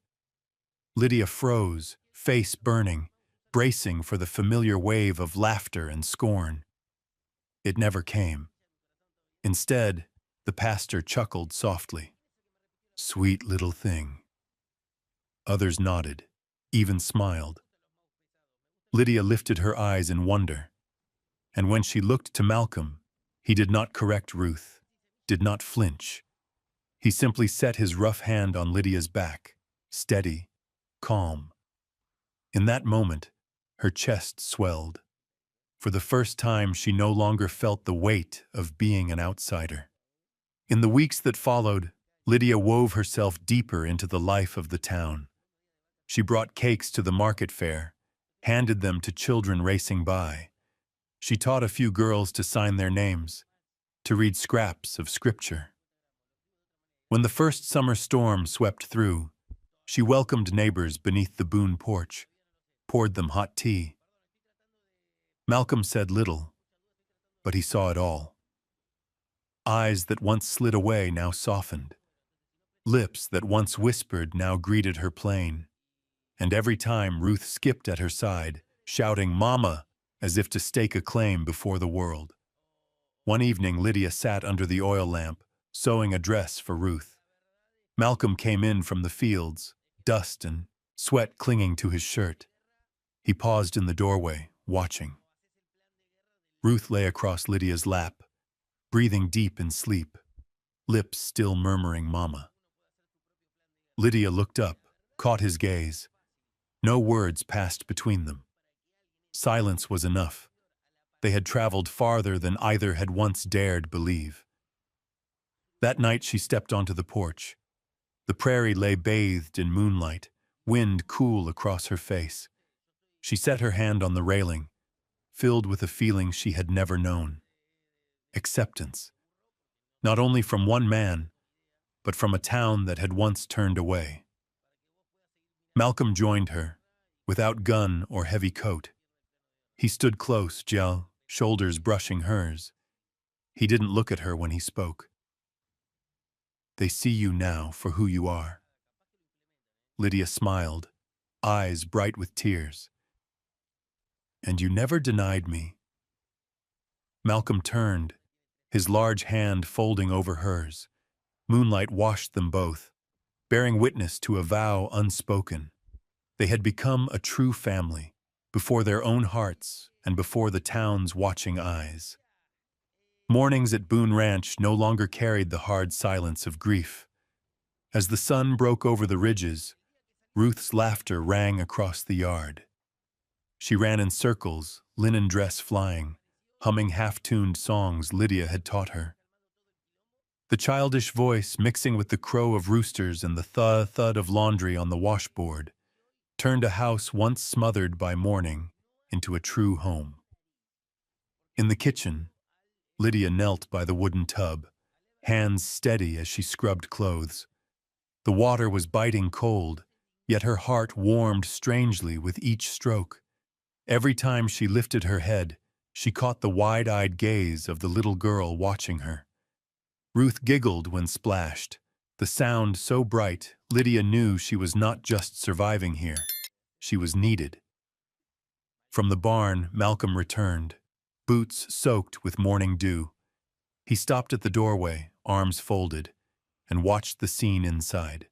Lydia froze, face burning, bracing for the familiar wave of laughter and scorn. It never came. Instead, the pastor chuckled softly. "Sweet little thing." Others nodded, even smiled. Lydia lifted her eyes in wonder, and when she looked to Malcolm, he did not correct Ruth, did not flinch. He simply set his rough hand on Lydia's back, steady, calm. In that moment, her chest swelled. For the first time, she no longer felt the weight of being an outsider. In the weeks that followed, Lydia wove herself deeper into the life of the town. She brought cakes to the market fair, handed them to children racing by. She taught a few girls to sign their names, to read scraps of scripture. When the first summer storm swept through, she welcomed neighbors beneath the Boone porch, poured them hot tea. Malcolm said little, but he saw it all. Eyes that once slid away now softened. Lips that once whispered now greeted her plain. And every time Ruth skipped at her side, shouting "Mama," as if to stake a claim before the world. One evening, Lydia sat under the oil lamp, sewing a dress for Ruth. Malcolm came in from the fields, dust and sweat clinging to his shirt. He paused in the doorway, watching. Ruth lay across Lydia's lap, breathing deep in sleep, lips still murmuring "Mama." Lydia looked up, caught his gaze. No words passed between them. Silence was enough. They had traveled farther than either had once dared believe. That night she stepped onto the porch. The prairie lay bathed in moonlight, wind cool across her face. She set her hand on the railing, filled with a feeling she had never known. Acceptance. Not only from one man, but from a town that had once turned away. Malcolm joined her, without gun or heavy coat. He stood close, shoulders brushing hers. He didn't look at her when he spoke. "They see you now for who you are." Lydia smiled, eyes bright with tears. "And you never denied me." Malcolm turned, his large hand folding over hers. Moonlight washed them both, bearing witness to a vow unspoken. They had become a true family, before their own hearts and before the town's watching eyes. Mornings at Boone Ranch no longer carried the hard silence of grief. As the sun broke over the ridges, Ruth's laughter rang across the yard. She ran in circles, linen dress flying, humming half-tuned songs Lydia had taught her. The childish voice, mixing with the crow of roosters and the thud of laundry on the washboard, turned a house once smothered by mourning into a true home. In the kitchen, Lydia knelt by the wooden tub, hands steady as she scrubbed clothes. The water was biting cold, yet her heart warmed strangely with each stroke. Every time she lifted her head, she caught the wide-eyed gaze of the little girl watching her. Ruth giggled when splashed. The sound so bright, Lydia knew she was not just surviving here. She was needed. From the barn, Malcolm returned, boots soaked with morning dew. He stopped at the doorway, arms folded, and watched the scene inside.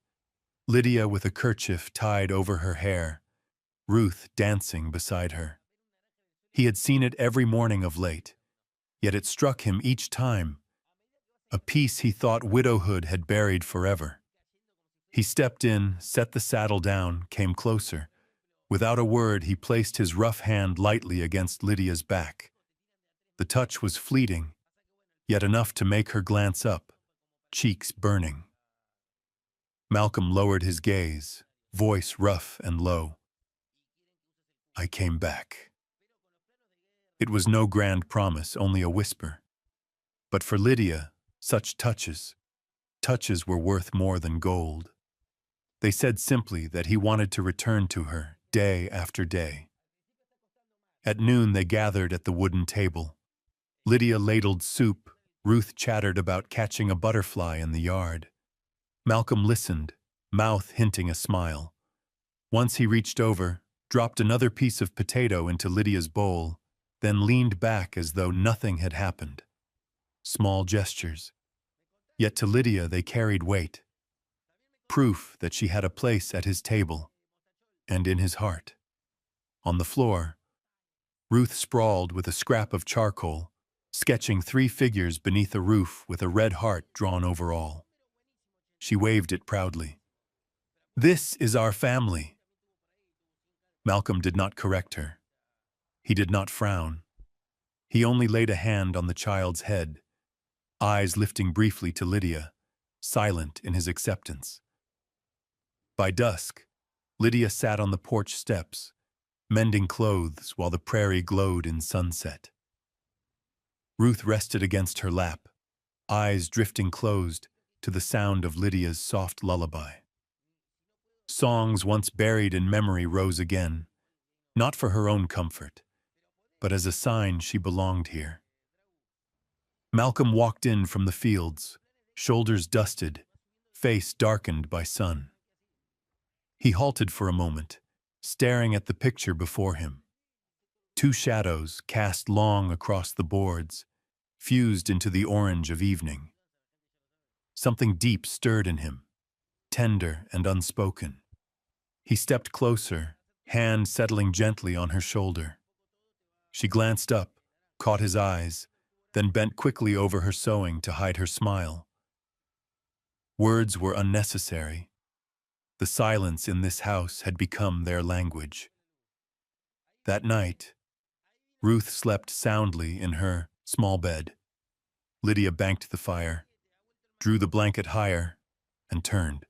Lydia with a kerchief tied over her hair, Ruth dancing beside her. He had seen it every morning of late, yet it struck him each time, a piece he thought widowhood had buried forever. He stepped in, set the saddle down, came closer. Without a word, he placed his rough hand lightly against Lydia's back. The touch was fleeting, yet enough to make her glance up, cheeks burning. Malcolm lowered his gaze, voice rough and low. "I came back." It was no grand promise, only a whisper. But for Lydia, such touches were worth more than gold. They said simply that he wanted to return to her, day after day. At noon they gathered at the wooden table. Lydia ladled soup, Ruth chattered about catching a butterfly in the yard. Malcolm listened, mouth hinting a smile. Once he reached over, dropped another piece of potato into Lydia's bowl, then leaned back as though nothing had happened. Small gestures. Yet to Lydia they carried weight. Proof that she had a place at his table, and in his heart. On the floor, Ruth sprawled with a scrap of charcoal, sketching 3 figures beneath a roof with a red heart drawn over all. She waved it proudly. "This is our family." Malcolm did not correct her. He did not frown. He only laid a hand on the child's head, eyes lifting briefly to Lydia, silent in his acceptance. By dusk, Lydia sat on the porch steps, mending clothes while the prairie glowed in sunset. Ruth rested against her lap, eyes drifting closed to the sound of Lydia's soft lullaby. Songs once buried in memory rose again, not for her own comfort, but as a sign she belonged here. Malcolm walked in from the fields, shoulders dusted, face darkened by sun. He halted for a moment, staring at the picture before him. 2 shadows cast long across the boards, fused into the orange of evening. Something deep stirred in him, tender and unspoken. He stepped closer, hand settling gently on her shoulder. She glanced up, caught his eyes, then bent quickly over her sewing to hide her smile. Words were unnecessary. The silence in this house had become their language. That night, Ruth slept soundly in her small bed. Lydia banked the fire, drew the blanket higher, and turned.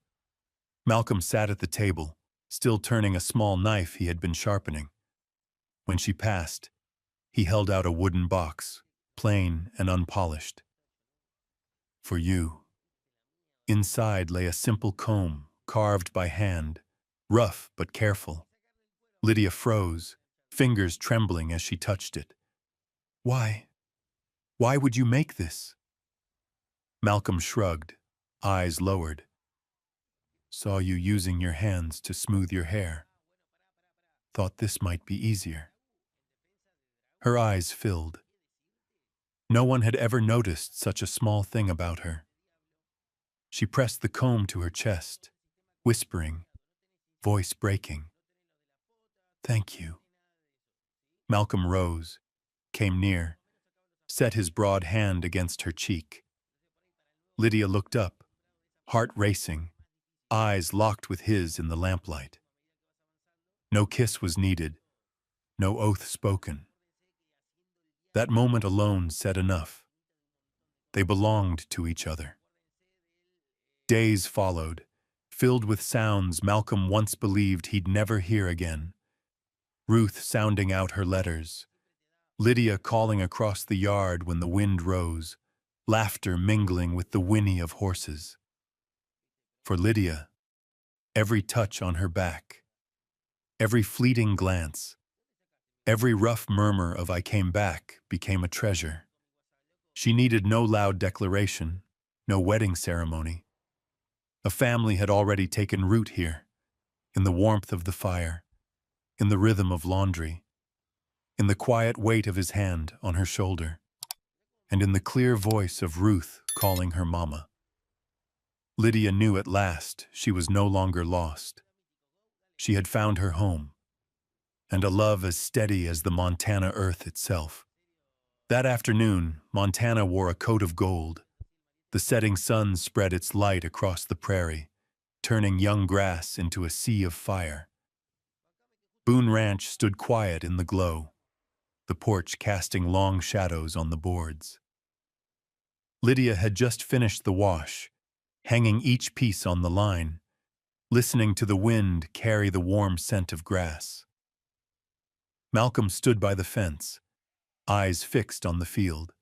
Malcolm sat at the table, still turning a small knife he had been sharpening. When she passed, he held out a wooden box, plain and unpolished. For you. Inside lay a simple comb, carved by hand, rough but careful. Lydia froze, fingers trembling as she touched it. Why? Why would you make this? Malcolm shrugged, eyes lowered. Saw you using your hands to smooth your hair. Thought this might be easier. Her eyes filled. No one had ever noticed such a small thing about her. She pressed the comb to her chest, whispering, voice breaking. Thank you. Malcolm rose, came near, set his broad hand against her cheek. Lydia looked up, heart racing, eyes locked with his in the lamplight. No kiss was needed, no oath spoken. That moment alone said enough. They belonged to each other. Days followed, filled with sounds Malcolm once believed he'd never hear again. Ruth sounding out her letters, Lydia calling across the yard when the wind rose, laughter mingling with the whinny of horses. For Lydia, every touch on her back, every fleeting glance, every rough murmur of "I came back" became a treasure. She needed no loud declaration, no wedding ceremony. A family had already taken root here, in the warmth of the fire, in the rhythm of laundry, in the quiet weight of his hand on her shoulder, and in the clear voice of Ruth calling her mama. Lydia knew at last she was no longer lost. She had found her home, and a love as steady as the Montana earth itself. That afternoon, Montana wore a coat of gold. The setting sun spread its light across the prairie, turning young grass into a sea of fire. Boone Ranch stood quiet in the glow, the porch casting long shadows on the boards. Lydia had just finished the wash, hanging each piece on the line, listening to the wind carry the warm scent of grass. Malcolm stood by the fence, eyes fixed on the field.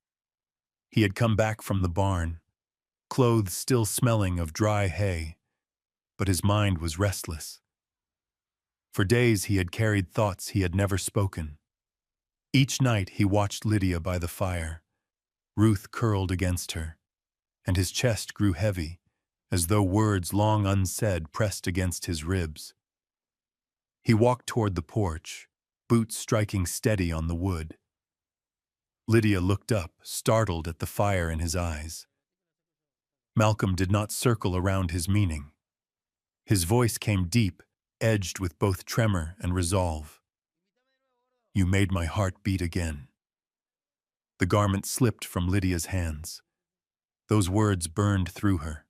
He had come back from the barn, clothes still smelling of dry hay, but his mind was restless. For days he had carried thoughts he had never spoken. Each night he watched Lydia by the fire, Ruth curled against her, and his chest grew heavy, as though words long unsaid pressed against his ribs. He walked toward the porch, boots striking steady on the wood. Lydia looked up, startled at the fire in his eyes. Malcolm did not circle around his meaning. His voice came deep, edged with both tremor and resolve. You made my heart beat again. The garment slipped from Lydia's hands. Those words burned through her,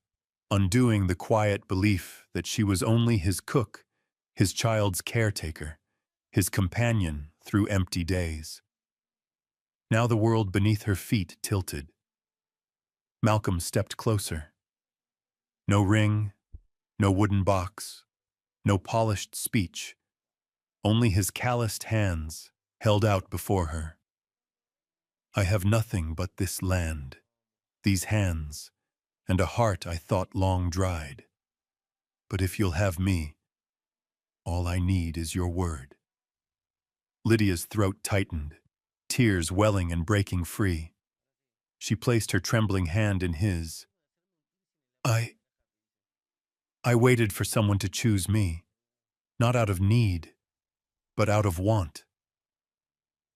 undoing the quiet belief that she was only his cook, his child's caretaker, his companion through empty days. Now the world beneath her feet tilted. Malcolm stepped closer. No ring, no wooden box, no polished speech, only his calloused hands held out before her. I have nothing but this land, these hands, and a heart I thought long dried. But if you'll have me, all I need is your word. Lydia's throat tightened, tears welling and breaking free. She placed her trembling hand in his. I waited for someone to choose me, not out of need, but out of want.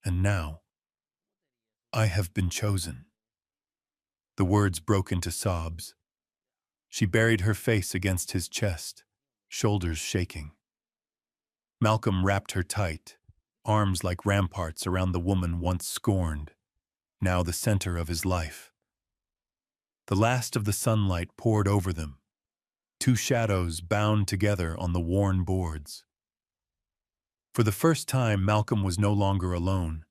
And now, I have been chosen. The words broke into sobs. She buried her face against his chest, shoulders shaking. Malcolm wrapped her tight, arms like ramparts around the woman once scorned, now the center of his life. The last of the sunlight poured over them, two shadows bound together on the worn boards. For the first time, Malcolm was no longer alone,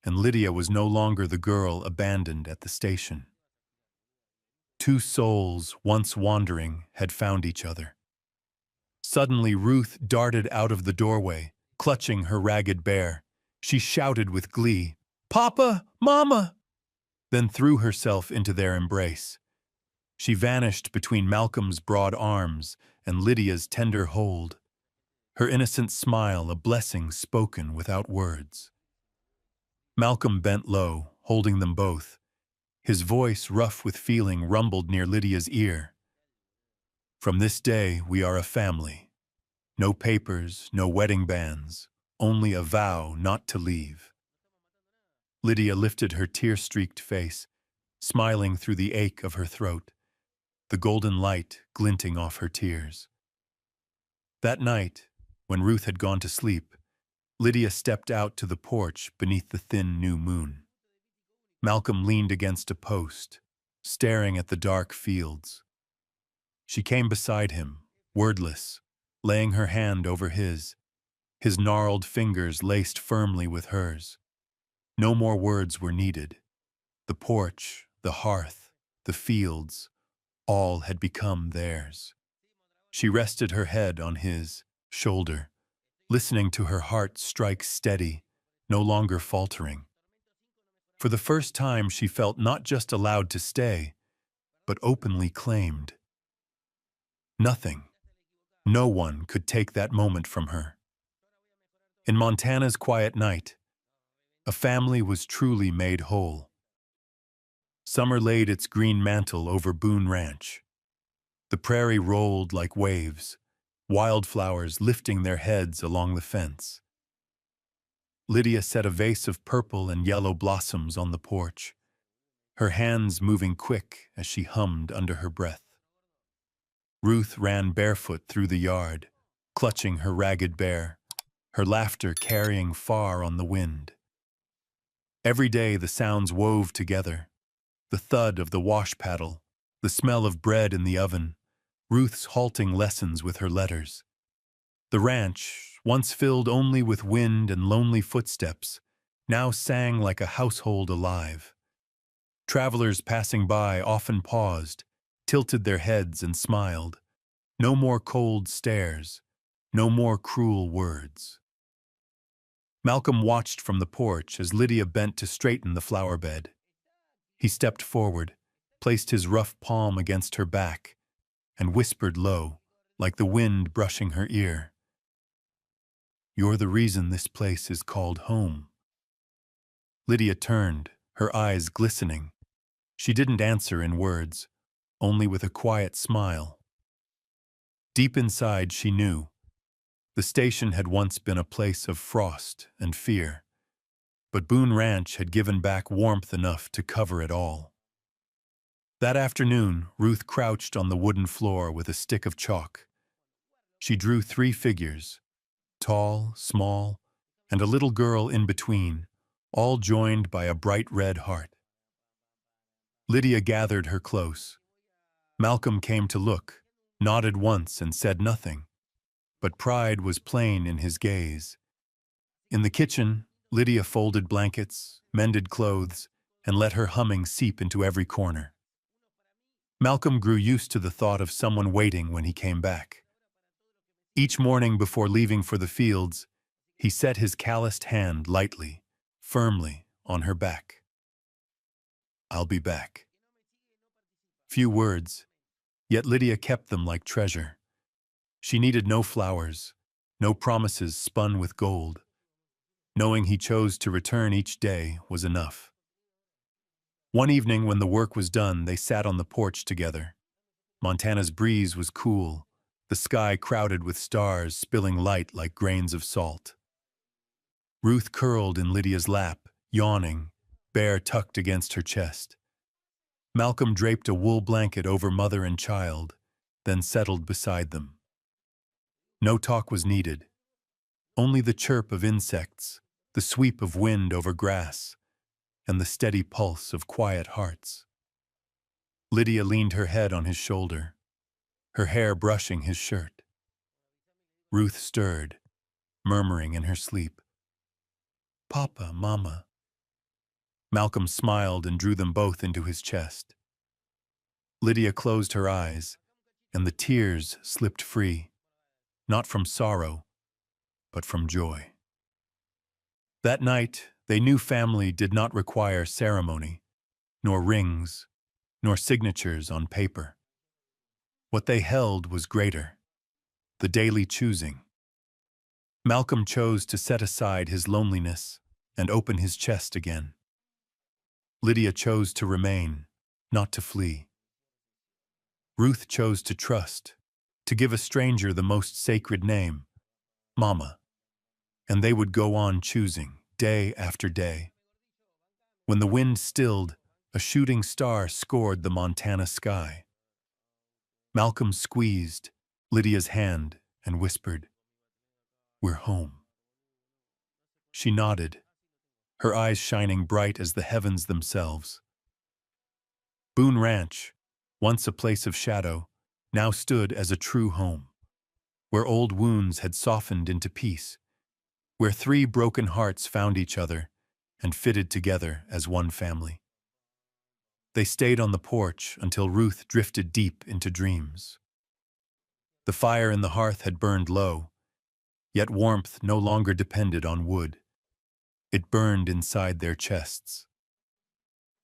and Lydia was no longer the girl abandoned at the station. Two souls, once wandering, had found each other. Suddenly, Ruth darted out of the doorway, clutching her ragged bear. She shouted with glee, "Papa! Mama!" then threw herself into their embrace. She vanished between Malcolm's broad arms and Lydia's tender hold, her innocent smile a blessing spoken without words. Malcolm bent low, holding them both. His voice, rough with feeling, rumbled near Lydia's ear. "From this day, we are a family. No papers, no wedding bands, only a vow not to leave." Lydia lifted her tear-streaked face, smiling through the ache of her throat, the golden light glinting off her tears. That night, when Ruth had gone to sleep, Lydia stepped out to the porch beneath the thin new moon. Malcolm leaned against a post, staring at the dark fields. She came beside him, wordless, laying her hand over his gnarled fingers laced firmly with hers. No more words were needed. The porch, the hearth, the fields, all had become theirs. She rested her head on his shoulder, listening to her heart strike steady, no longer faltering. For the first time, she felt not just allowed to stay, but openly claimed. Nothing, no one could take that moment from her. In Montana's quiet night, a family was truly made whole. Summer laid its green mantle over Boone Ranch. The prairie rolled like waves, wildflowers lifting their heads along the fence. Lydia set a vase of purple and yellow blossoms on the porch, her hands moving quick as she hummed under her breath. Ruth ran barefoot through the yard, clutching her ragged bear, her laughter carrying far on the wind. Every day the sounds wove together, the thud of the wash paddle, the smell of bread in the oven, Ruth's halting lessons with her letters. The ranch, once filled only with wind and lonely footsteps, now sang like a household alive. Travelers passing by often paused, tilted their heads and smiled. No more cold stares, no more cruel words. Malcolm watched from the porch as Lydia bent to straighten the flower bed. He stepped forward, placed his rough palm against her back, and whispered low, like the wind brushing her ear, "You're the reason this place is called home." Lydia turned, her eyes glistening. She didn't answer in words, only with a quiet smile. Deep inside, she knew. The station had once been a place of frost and fear, but Boone Ranch had given back warmth enough to cover it all. That afternoon, Ruth crouched on the wooden floor with a stick of chalk. She drew 3 figures, tall, small, and a little girl in between, all joined by a bright red heart. Lydia gathered her close. Malcolm came to look, nodded once and said nothing, but pride was plain in his gaze. In the kitchen, Lydia folded blankets, mended clothes, and let her humming seep into every corner. Malcolm grew used to the thought of someone waiting when he came back. Each morning before leaving for the fields, he set his calloused hand lightly, firmly on her back. "I'll be back." Few words, yet Lydia kept them like treasure. She needed no flowers, no promises spun with gold. Knowing he chose to return each day was enough. One evening when the work was done, they sat on the porch together. Montana's breeze was cool, the sky crowded with stars spilling light like grains of salt. Ruth curled in Lydia's lap, yawning, bare tucked against her chest. Malcolm draped a wool blanket over mother and child, then settled beside them. No talk was needed. Only the chirp of insects, the sweep of wind over grass, and the steady pulse of quiet hearts. Lydia leaned her head on his shoulder, her hair brushing his shirt. Ruth stirred, murmuring in her sleep, "Papa, Mama." Malcolm smiled and drew them both into his chest. Lydia closed her eyes, and the tears slipped free, not from sorrow, but from joy. That night, they knew family did not require ceremony, nor rings, nor signatures on paper. What they held was greater, the daily choosing. Malcolm chose to set aside his loneliness and open his chest again. Lydia chose to remain, not to flee. Ruth chose to trust, to give a stranger the most sacred name, Mama. And they would go on choosing, day after day. When the wind stilled, a shooting star scored the Montana sky. Malcolm squeezed Lydia's hand and whispered, "We're home." She nodded, her eyes shining bright as the heavens themselves. Boone Ranch, once a place of shadow, now stood as a true home, where old wounds had softened into peace, where three broken hearts found each other and fitted together as one family. They stayed on the porch until Ruth drifted deep into dreams. The fire in the hearth had burned low, yet warmth no longer depended on wood. It burned inside their chests.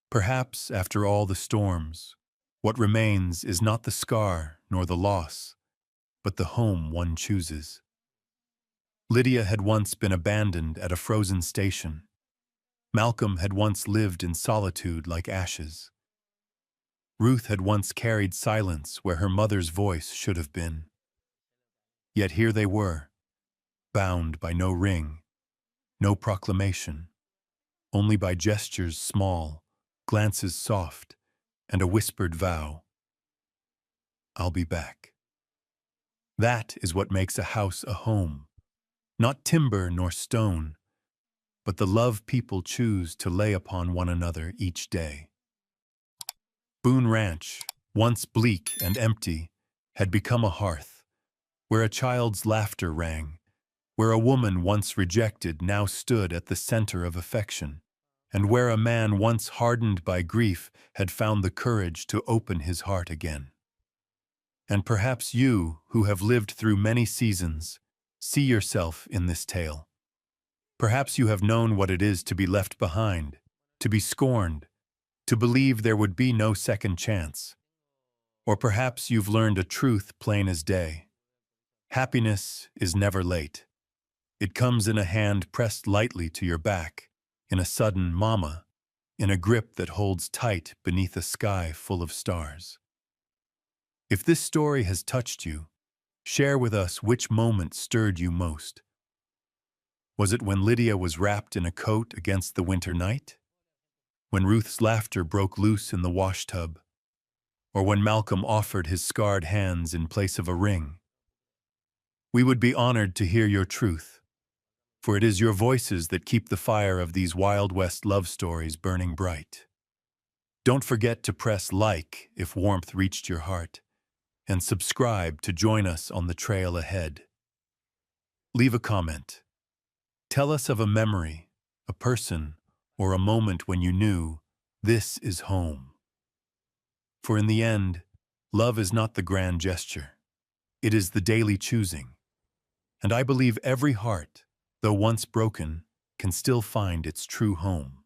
Perhaps, after all the storms, what remains is not the scar nor the loss, but the home one chooses. Lydia had once been abandoned at a frozen station. Malcolm had once lived in solitude like ashes. Ruth had once carried silence where her mother's voice should have been. Yet here they were, bound by no ring, no proclamation, only by gestures small, glances soft, and a whispered vow. "I'll be back." That is what makes a house a home, not timber nor stone, but the love people choose to lay upon one another each day. Boone Ranch, once bleak and empty, had become a hearth, where a child's laughter rang, where a woman once rejected now stood at the center of affection, and where a man once hardened by grief had found the courage to open his heart again. And perhaps you, who have lived through many seasons, see yourself in this tale. Perhaps you have known what it is to be left behind, to be scorned, to believe there would be no second chance. Or perhaps you've learned a truth plain as day. Happiness is never late. It comes in a hand pressed lightly to your back, in a sudden mama, in a grip that holds tight beneath a sky full of stars. If this story has touched you, share with us which moment stirred you most. Was it when Lydia was wrapped in a coat against the winter night? When Ruth's laughter broke loose in the washtub? Or when Malcolm offered his scarred hands in place of a ring? We would be honored to hear your truth, for it is your voices that keep the fire of these Wild West love stories burning bright. Don't forget to press like if warmth reached your heart, and subscribe to join us on the trail ahead. Leave a comment. Tell us of a memory, a person, or a moment when you knew this is home. For in the end, love is not the grand gesture. It is the daily choosing. And I believe every heart, though once broken, can still find its true home.